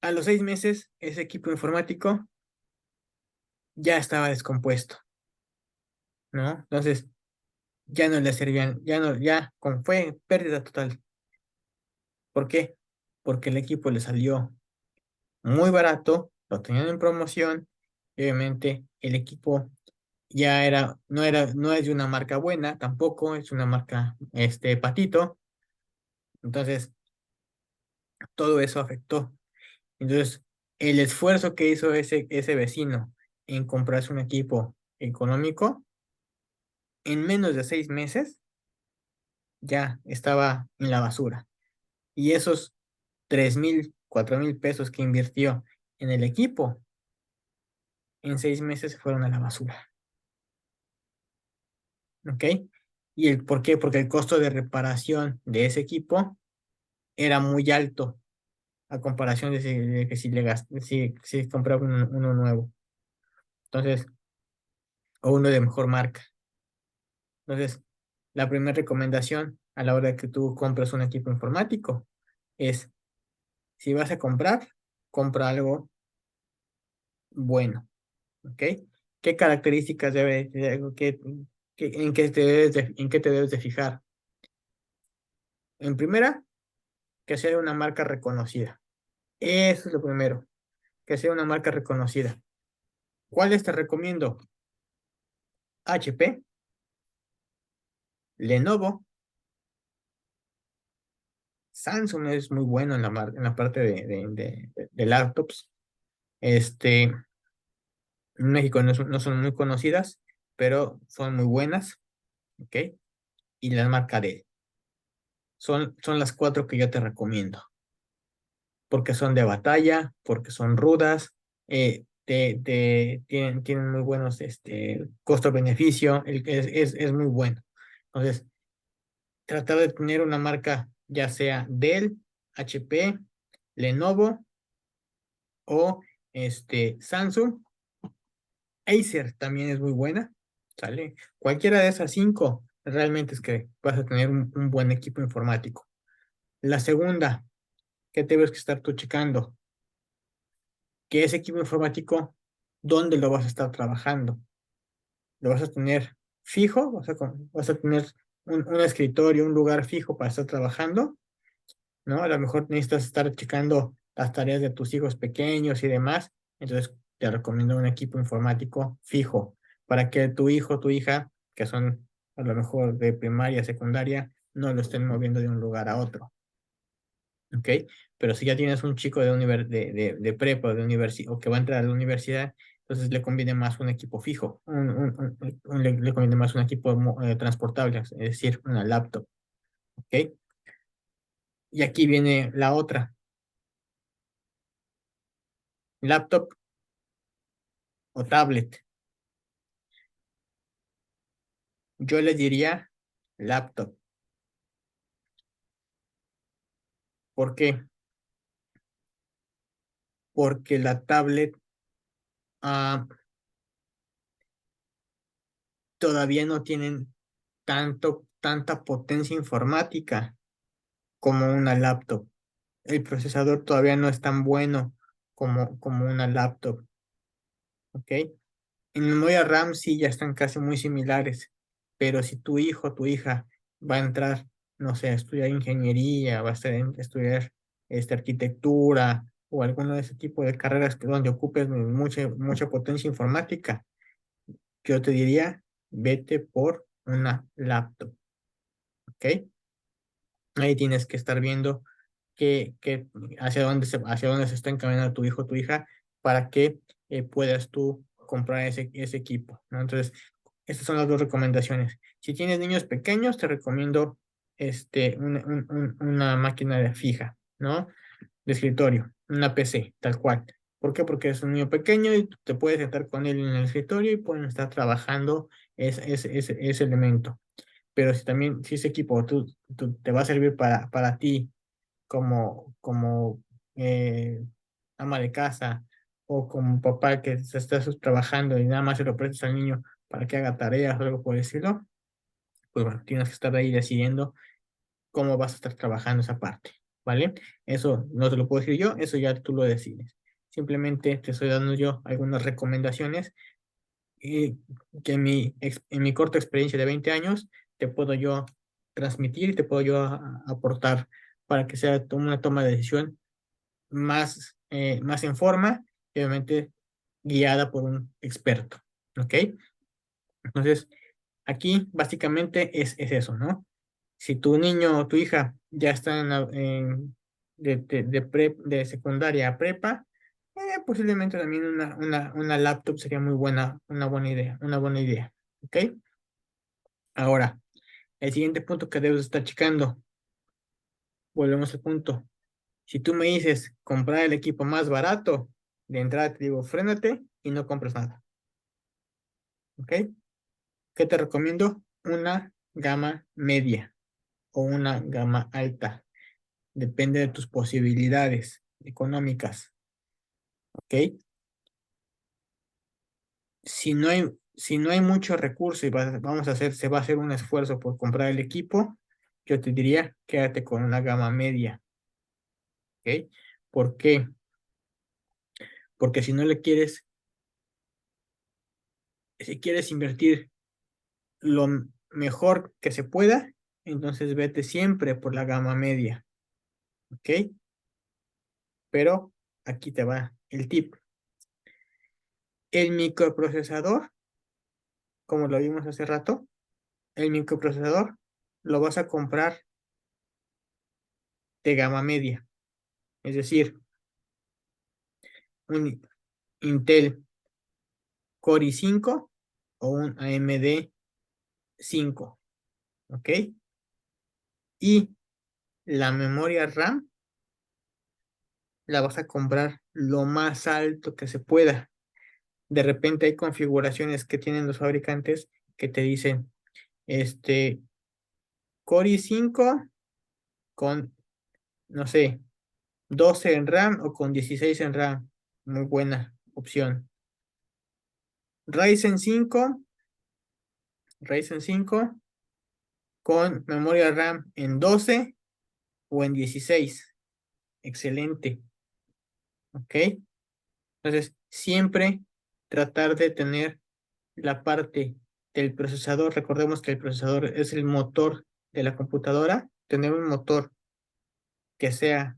a los 6 meses ese equipo informático ya estaba descompuesto, ¿no? Entonces ya no le servían, fue pérdida total. ¿Por qué? Porque el equipo le salió muy barato, lo tenían en promoción, y obviamente el equipo no es de una marca buena, tampoco es una marca, patito. Entonces todo eso afectó. Entonces, el esfuerzo que hizo ese vecino en comprarse un equipo económico, en menos de 6 meses ya estaba en la basura. Y esos 3,000, 4,000 pesos que invirtió en el equipo, en 6 meses se fueron a la basura. ¿Ok? ¿Y por qué? Porque el costo de reparación de ese equipo era muy alto a comparación de que si compraba uno nuevo. Entonces, o uno de mejor marca. Entonces, la primera recomendación a la hora de que tú compras un equipo informático es, si vas a comprar, compra algo bueno, ¿ok? ¿Qué características en qué te debes de fijar? En primera, que sea una marca reconocida. Eso es lo primero, que sea una marca reconocida. ¿Cuáles te recomiendo? HP, Lenovo. Samsung es muy bueno en en la parte de laptops. En México no son muy conocidas, pero son muy buenas, ¿ok? Y la marca Dell. Son las cuatro que yo te recomiendo, porque son de batalla, porque son rudas, tienen muy buenos costo-beneficio, es muy bueno. Entonces, tratar de tener una marca, ya sea Dell, HP, Lenovo o Samsung. Acer también es muy buena, ¿sale? Cualquiera de esas cinco, realmente es que vas a tener un buen equipo informático. La segunda, que debes que estar tú checando, que ese equipo informático, ¿dónde lo vas a estar trabajando? ¿Lo vas a tener fijo? ¿Vas a tener un escritorio, un lugar fijo para estar trabajando? ¿No? A lo mejor necesitas estar checando las tareas de tus hijos pequeños y demás. Entonces, te recomiendo un equipo informático fijo para que tu hijo o tu hija, que son a lo mejor de primaria, secundaria, no lo estén moviendo de un lugar a otro. ¿Ok? Pero si ya tienes un chico de prepa de universidad o que va a entrar a la universidad, entonces le conviene más un equipo fijo, le conviene más un equipo transportable, es decir, una laptop. ¿Ok? Y aquí viene la otra, laptop o tablet. Yo le diría laptop. ¿Por qué? Porque la tablet ah, todavía no tienen tanta potencia informática como una laptop. El procesador todavía no es tan bueno como una laptop. ¿Ok? En memoria RAM sí ya están casi muy similares, pero si tu hijo o tu hija va a entrar, no sé, a estudiar ingeniería, va a estudiar arquitectura o alguno de ese tipo de carreras donde ocupes mucha potencia informática, yo te diría, vete por una laptop, ¿ok? Ahí tienes que estar viendo hacia dónde se está encaminando tu hijo o tu hija para que puedas tú comprar ese equipo, ¿no? Entonces, estas son las dos recomendaciones. Si tienes niños pequeños, te recomiendo una máquina de fija, ¿no? De escritorio, una PC, tal cual. ¿Por qué? Porque es un niño pequeño y te puedes sentar con él en el escritorio y pueden estar trabajando ese elemento. Pero si ese equipo te va a servir para ti como eh, ama de casa o como papá que se está trabajando y nada más se lo prestas al niño para que haga tareas o algo por decirlo, pues bueno, tienes que estar ahí decidiendo cómo vas a estar trabajando esa parte, ¿vale? Eso no te lo puedo decir yo, eso ya tú lo decides. Simplemente te estoy dando yo algunas recomendaciones y que en mi corta experiencia de 20 años te puedo yo transmitir y te puedo yo aportar para que sea una toma de decisión más en forma y obviamente guiada por un experto, ¿ok? Entonces, aquí básicamente es eso, ¿no? Si tu niño o tu hija ya está de secundaria a prepa, posiblemente también una laptop sería muy buena, una buena idea, ¿ok? Ahora, el siguiente punto que debes estar checando, volvemos al punto. Si tú me dices comprar el equipo más barato, de entrada te digo, frénate y no compres nada, ¿ok? ¿Qué te recomiendo? Una gama media o una gama alta. Depende de tus posibilidades económicas, ¿ok? Si no hay mucho recurso y se va a hacer un esfuerzo por comprar el equipo, yo te diría, quédate con una gama media, ¿ok? ¿Por qué? Porque si quieres invertir lo mejor que se pueda, entonces vete siempre por la gama media, ¿ok? Pero aquí te va el tip. El microprocesador, como lo vimos hace rato, el microprocesador lo vas a comprar de gama media. Es decir, un Intel Core i5 o un AMD 5. ¿Ok? Y la memoria RAM la vas a comprar lo más alto que se pueda. De repente hay configuraciones que tienen los fabricantes que te dicen, Core i5 con, no sé, 12 en RAM o con 16 en RAM. Muy buena opción. Ryzen 5 con memoria RAM en 12 o en 16. Excelente. ¿Ok? Entonces, siempre tratar de tener la parte del procesador. Recordemos que el procesador es el motor de la computadora. Tener un motor que sea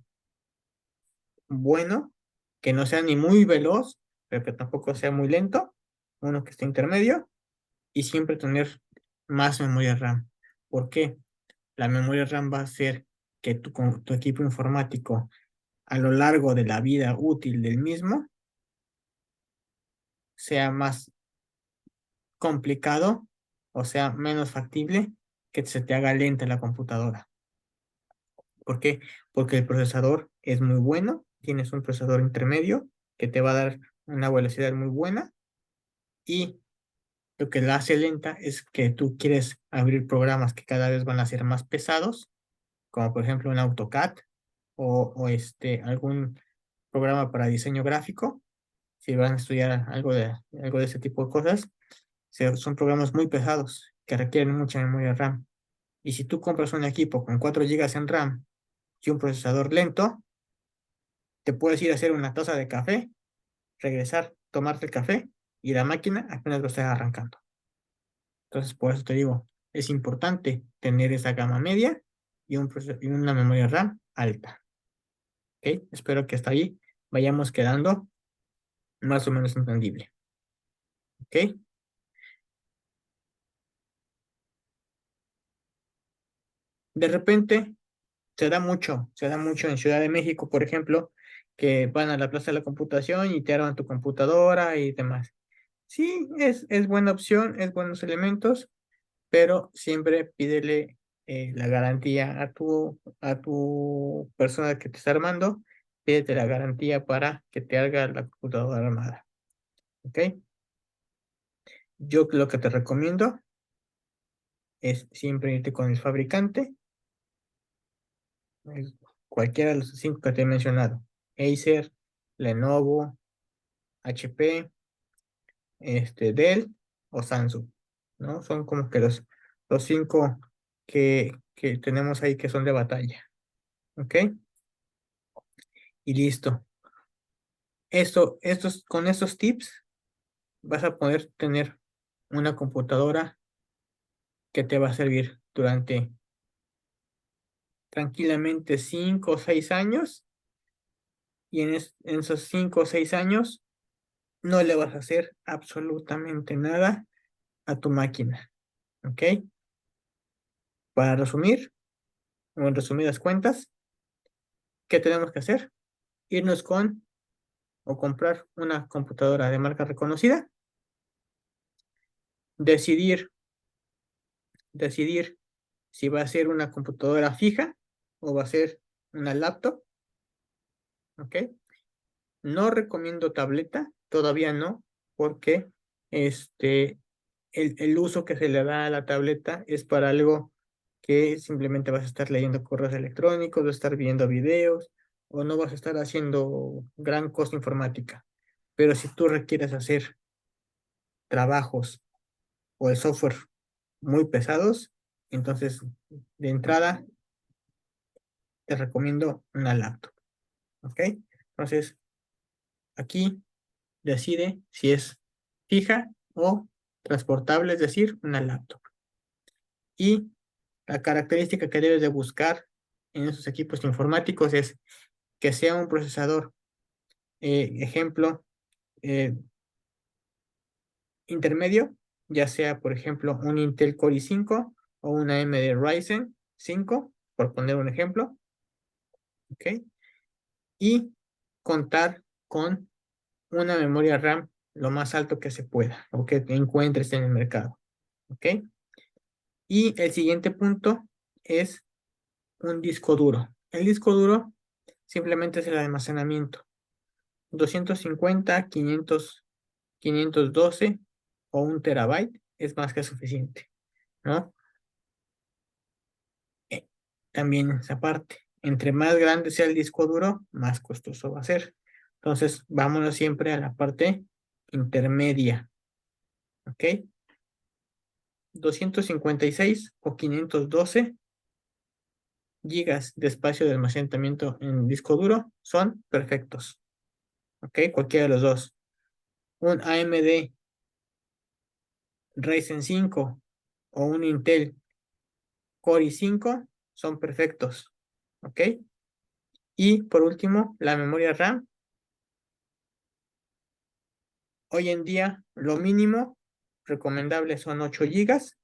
bueno, que no sea ni muy veloz, pero que tampoco sea muy lento. Uno que esté intermedio. Y siempre tener más memoria RAM. ¿Por qué? La memoria RAM va a hacer que tu equipo informático a lo largo de la vida útil del mismo sea más complicado o sea menos factible que se te haga lenta la computadora. ¿Por qué? Porque el procesador es muy bueno, tienes un procesador intermedio que te va a dar una velocidad muy buena y lo que la hace lenta es que tú quieres abrir programas que cada vez van a ser más pesados, como por ejemplo un AutoCAD o algún programa para diseño gráfico. Si van a estudiar algo de ese tipo de cosas, son programas muy pesados que requieren mucha memoria RAM. Y si tú compras un equipo con 4 GB en RAM y un procesador lento, te puedes ir a hacer una taza de café, regresar, tomarte el café y la máquina apenas lo está arrancando. Entonces, por eso te digo, es importante tener esa gama media y una memoria RAM alta. ¿Ok? Espero que hasta ahí vayamos quedando más o menos entendible. ¿Ok? De repente se da mucho en Ciudad de México, por ejemplo, que van a la Plaza de la Computación y te arman tu computadora y demás. Sí, es buena opción, es buenos elementos, pero siempre pídele la garantía a tu persona que te está armando, pídete la garantía para que te haga la computadora armada. ¿Ok? Yo lo que te recomiendo es siempre irte con el fabricante, eh, cualquiera de los 5 que te he mencionado. Acer, Lenovo, HP, Dell o Samsung, ¿no? Son como que los 5 que tenemos ahí que son de batalla. ¿Ok? Y listo. Con estos tips vas a poder tener una computadora que te va a servir durante tranquilamente 5 o 6 años y en esos 5 o 6 años no le vas a hacer absolutamente nada a tu máquina. ¿Ok? Para resumir, o en resumidas cuentas, ¿qué tenemos que hacer? Irnos con o comprar una computadora de marca reconocida, decidir, decidir si va a ser una computadora fija o va a ser una laptop, ¿ok? No recomiendo tableta, todavía no, porque el uso que se le da a la tableta es para algo que simplemente vas a estar leyendo correos electrónicos, vas a estar viendo videos o no vas a estar haciendo gran cosa informática. Pero si tú requieres hacer trabajos o de software muy pesados, entonces de entrada te recomiendo una laptop, ¿ok? Entonces aquí decide si es fija o transportable, es decir, una laptop. Y la característica que debes de buscar en esos equipos informáticos es que sea un procesador, ejemplo, eh, intermedio, ya sea, por ejemplo, un Intel Core i5 o una AMD Ryzen 5, por poner un ejemplo. ¿Ok? Y contar con una memoria RAM lo más alto que se pueda o que encuentres en el mercado. ¿Ok? Y el siguiente punto es un disco duro. El disco duro simplemente es el almacenamiento. 250, 512 o 1 TB es más que suficiente, ¿no? También esa parte. Entre más grande sea el disco duro, más costoso va a ser. Entonces, vámonos siempre a la parte intermedia. ¿Ok? 256 o 512 gigas de espacio de almacenamiento en disco duro son perfectos. ¿Ok? Cualquiera de los dos. Un AMD Ryzen 5 o un Intel Core i5 son perfectos. ¿Ok? Y por último, la memoria RAM. Hoy en día, lo mínimo recomendable son 8 gigas.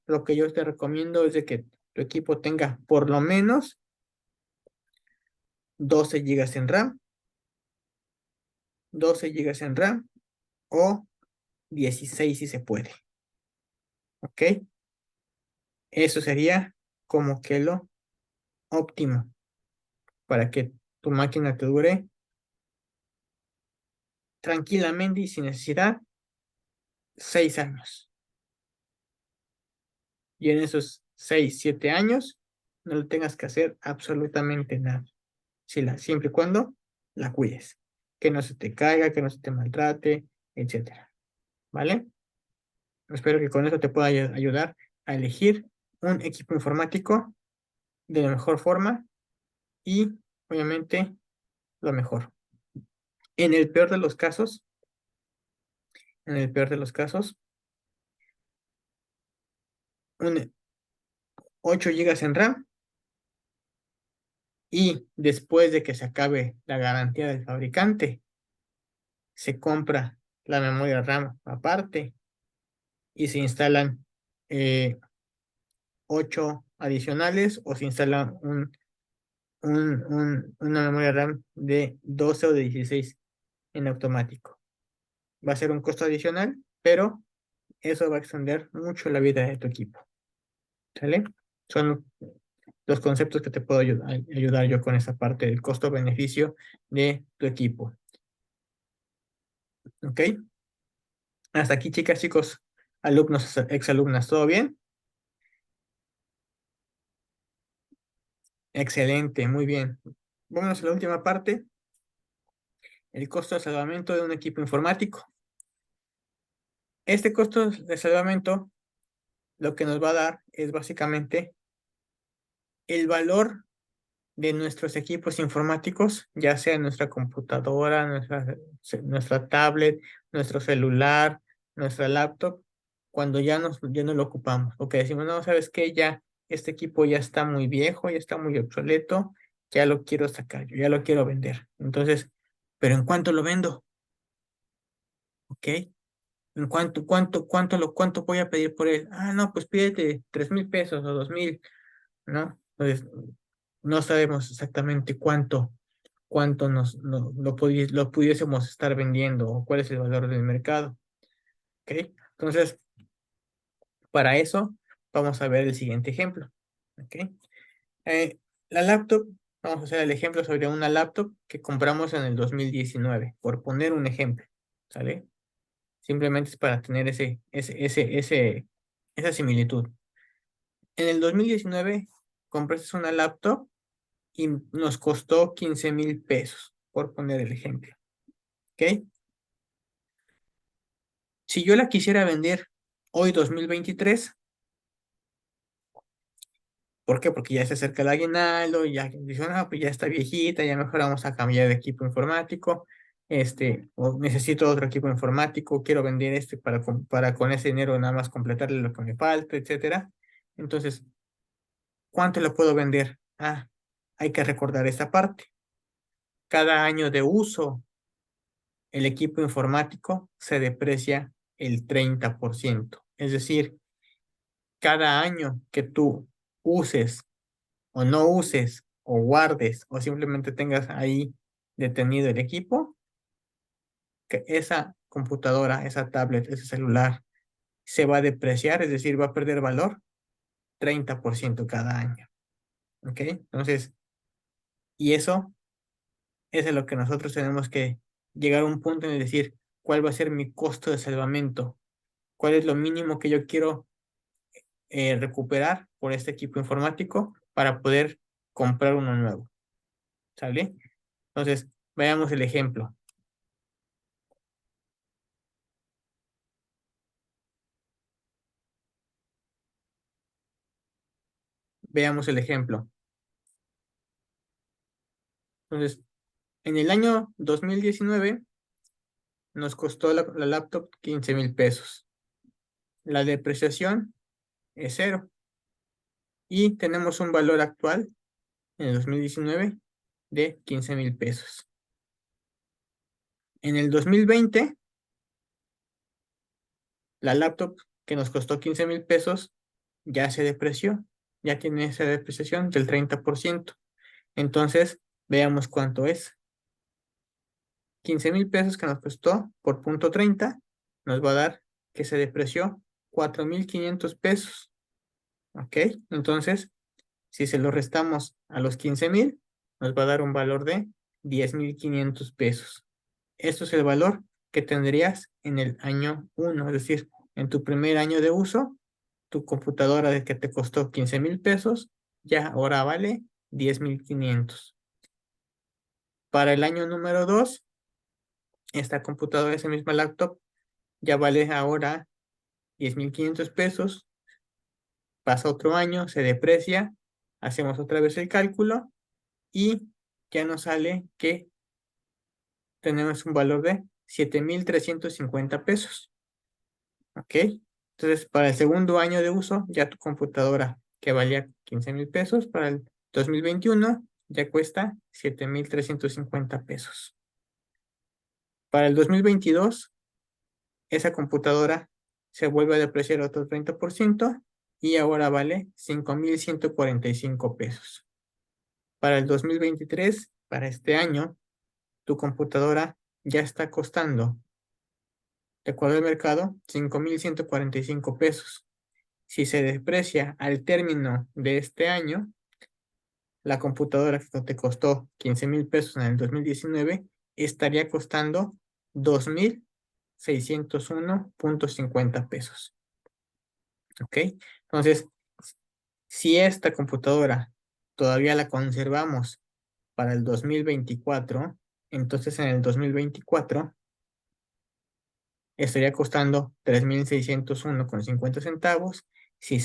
Lo que yo te recomiendo es de que tu equipo tenga por lo menos 12 gigas en RAM, 12 gigas en RAM o 16 si se puede. ¿Ok? Eso sería como que lo óptimo para que tu máquina te dure tranquilamente y sin necesidad 6 años. Y en esos 6, 7 años no le tengas que hacer absolutamente nada. Siempre y cuando la cuides. Que no se te caiga, que no se te maltrate, etcétera. ¿Vale? Espero que con eso te pueda ayudar a elegir un equipo informático de la mejor forma y, obviamente, lo mejor. En el peor de los casos, en el peor de los casos, un 8 gigas en RAM y después de que se acabe la garantía del fabricante, se compra la memoria RAM aparte y se instalan 8 adicionales o se instala una memoria RAM de 12 o de 16 en automático. Va a ser un costo adicional, pero eso va a extender mucho la vida de tu equipo. ¿Sale? Son los conceptos que te puedo ayudar yo con esa parte del costo-beneficio de tu equipo. ¿Ok? Hasta aquí, chicas, chicos, alumnos, exalumnas, ¿todo bien? Excelente, muy bien. Vámonos a la última parte, el costo de salvamento de un equipo informático. Este costo de salvamento lo que nos va a dar es básicamente el valor de nuestros equipos informáticos, ya sea nuestra computadora, nuestra tablet, nuestro celular, nuestra laptop, cuando ya no lo ocupamos. O que decimos, no, ¿sabes qué? Ya este equipo ya está muy viejo, ya está muy obsoleto, ya lo quiero sacar, yo ya lo quiero vender. Entonces, ¿pero en cuánto lo vendo? ¿Ok? ¿En cuánto voy a pedir por él? Ah, no, pues pídete 3,000 pesos o 2,000, ¿no? Entonces, no sabemos exactamente cuánto lo pudiésemos estar vendiendo o cuál es el valor del mercado. ¿Ok? Entonces, para eso, vamos a ver el siguiente ejemplo. ¿Ok? La laptop, vamos a hacer el ejemplo sobre una laptop que compramos en el 2019, por poner un ejemplo. ¿Sale? Simplemente es para tener esa similitud. En el 2019 compraste una laptop y nos costó 15,000 pesos, por poner el ejemplo. ¿Ok? Si yo la quisiera vender hoy 2023, ¿por qué? Porque ya se acerca el aguinaldo, y ya dicen, no, pues ya está viejita, ya mejor vamos a cambiar de equipo informático, o necesito otro equipo informático, quiero vender este para con ese dinero nada más completarle lo que me falta, etcétera. Entonces, ¿cuánto le puedo vender? Ah, hay que recordar esa parte. Cada año de uso, el equipo informático se deprecia el 30%. Es decir, cada año que tú uses o no uses o guardes o simplemente tengas ahí detenido el equipo, que esa computadora, esa tablet, ese celular se va a depreciar, es decir, va a perder valor 30% cada año. ¿Ok? Entonces, y eso es lo que nosotros tenemos que llegar a un punto en el decir, ¿cuál va a ser mi costo de salvamento? ¿Cuál es lo mínimo que yo quiero recuperar por este equipo informático para poder comprar uno nuevo? ¿Sale? Entonces, veamos el ejemplo. Veamos el ejemplo. Entonces, en el año 2019 nos costó la laptop 15,000 pesos. La depreciación es cero. Y tenemos un valor actual en el 2019 de 15,000 pesos. En el 2020, la laptop que nos costó 15,000 pesos ya se depreció. Ya tiene esa depreciación del 30%. Entonces, veamos cuánto es. 15,000 pesos que nos costó por punto 30 nos va a dar que se depreció 4,500 pesos. ¿Ok? Entonces, si se lo restamos a los 15,000, nos va a dar un valor de 10,500 pesos. Esto es el valor que tendrías en el año 1, es decir, en tu primer año de uso, tu computadora de que te costó 15,000 pesos, ya ahora vale 10,500. Para el año número 2, esta computadora, esa misma laptop, ya vale ahora 10,500 pesos, pasa otro año, se deprecia, hacemos otra vez el cálculo y ya nos sale que tenemos un valor de 7,350 pesos. ¿Ok? Entonces, para el segundo año de uso, ya tu computadora que valía 15,000 pesos, para el 2021 ya cuesta 7,350 pesos. Para el 2022, esa computadora se vuelve a depreciar otro 30% y ahora vale 5,145 pesos. Para el 2023, para este año, tu computadora ya está costando, de acuerdo al mercado, 5,145 pesos. Si se deprecia al término de este año, la computadora que te costó 15,000 pesos en el 2019 estaría costando 2,601.50 pesos. ¿Ok? Entonces, si esta computadora todavía la conservamos para el 2024, entonces en el 2024 estaría costando 3,601.50 centavos. Si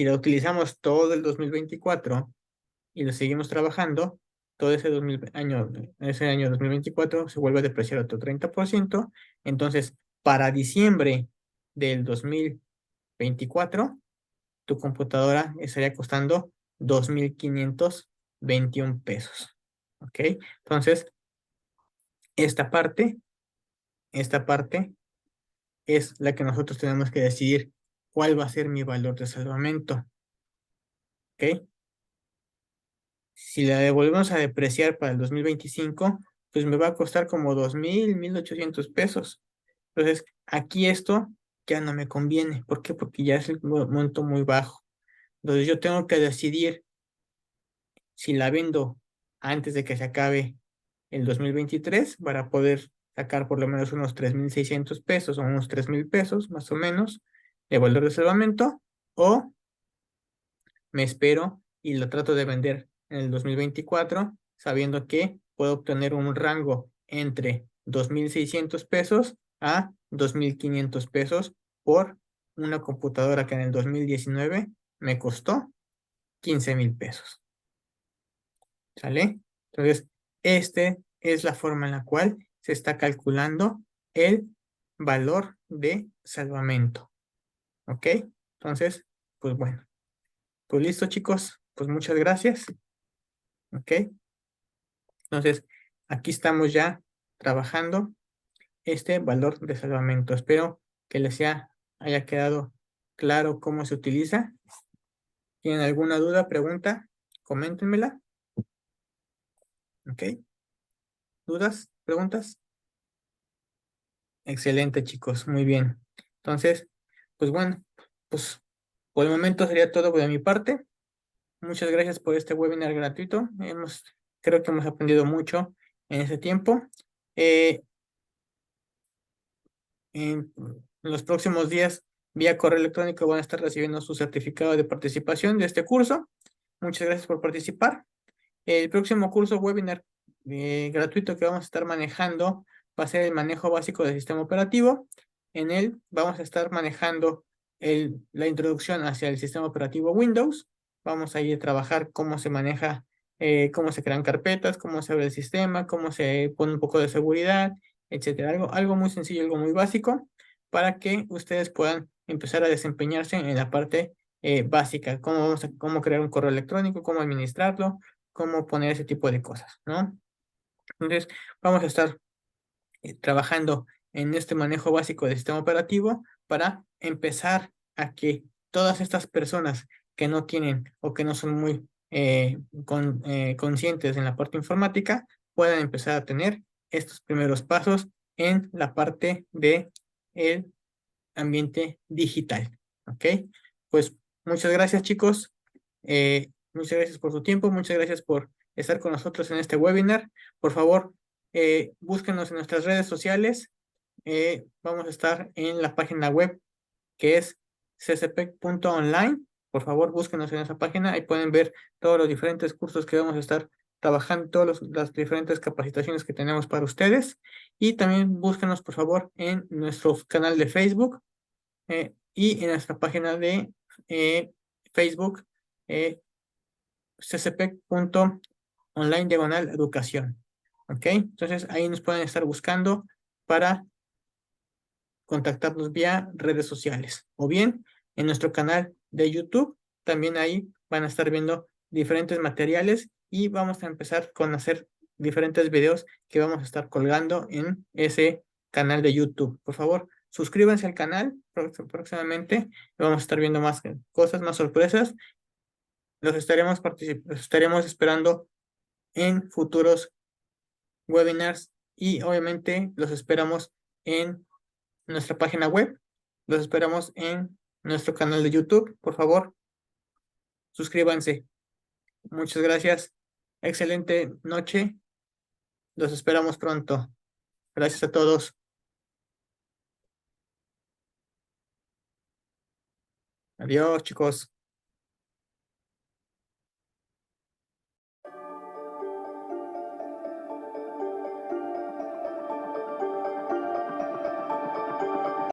la utilizamos todo el 2024 y lo seguimos trabajando, todo ese año 2024 se vuelve a depreciar otro 30%. Entonces, para diciembre del 2024, tu computadora estaría costando 2,521 pesos. ¿Ok? Entonces, esta parte, esta parte es la que nosotros tenemos que decidir cuál va a ser mi valor de salvamento. ¿Ok? Si la devolvemos a depreciar para el 2025, pues me va a costar como 1,800 pesos. Entonces, aquí esto ya no me conviene. ¿Por qué? Porque ya es el monto muy bajo. Entonces, yo tengo que decidir si la vendo antes de que se acabe el 2023 para poder sacar por lo menos unos 3,600 pesos o unos 3,000 pesos más o menos de valor de salvamento, o me espero y lo trato de vender en el 2024 sabiendo que puedo obtener un rango entre 2,600 pesos a 2,500 pesos por una computadora que en el 2019 me costó 15,000 pesos. ¿Sale? Entonces, esta es la forma en la cual se está calculando el valor de salvamento. ¿Ok? Entonces, pues bueno. Pues listo, chicos. Pues muchas gracias. ¿Ok? Entonces, aquí estamos ya trabajando este valor de salvamento. Espero que les haya quedado claro cómo se utiliza. ¿Tienen alguna duda, pregunta? Coméntenmela. ¿Ok? ¿Dudas? ¿Preguntas? Excelente, chicos. Muy bien. Entonces, pues bueno, pues por el momento sería todo de mi parte. Muchas gracias por este webinar gratuito. Creo que hemos aprendido mucho en ese tiempo. Eh, en los próximos días, vía correo electrónico, van a estar recibiendo su certificado de participación de este curso. Muchas gracias por participar. El próximo curso webinar gratuito que vamos a estar manejando va a ser el manejo básico del sistema operativo. En él vamos a estar manejando la introducción hacia el sistema operativo Windows. Vamos a ir a trabajar cómo se maneja, cómo se crean carpetas, cómo se abre el sistema, cómo se pone un poco de seguridad, etcétera. Algo muy sencillo, algo muy básico para que ustedes puedan empezar a desempeñarse en la parte básica, cómo crear un correo electrónico, cómo administrarlo, cómo poner ese tipo de cosas, ¿no? Entonces, vamos a estar trabajando en este manejo básico del sistema operativo para empezar a que todas estas personas que no tienen o que no son muy conscientes en la parte informática puedan empezar a tener estos primeros pasos en la parte de el ambiente digital, ¿ok? Pues muchas gracias, chicos. Muchas gracias por su tiempo, muchas gracias por estar con nosotros en este webinar. Por favor, búsquenos en nuestras redes sociales. Vamos a estar en la página web que es ccpec.online. Por favor, búsquenos en esa página. Ahí pueden ver todos los diferentes cursos que vamos a estar trabajando, todas las diferentes capacitaciones que tenemos para ustedes. Y también búsquenos, por favor, en nuestro canal de Facebook y en nuestra página de Facebook, ccpec.online/educación. ¿Ok? Entonces ahí nos pueden estar buscando para contactarnos vía redes sociales o bien en nuestro canal de YouTube. También ahí van a estar viendo diferentes materiales y vamos a empezar con hacer diferentes videos que vamos a estar colgando en ese canal de YouTube. Por favor, suscríbanse al canal próximamente. Vamos a estar viendo más cosas, más sorpresas. Los estaremos esperando en futuros webinars y obviamente los esperamos en nuestra página web. Los esperamos en nuestro canal de YouTube. Por favor, suscríbanse. Muchas gracias. Excelente noche. Los esperamos pronto. Gracias a todos. Adiós, chicos.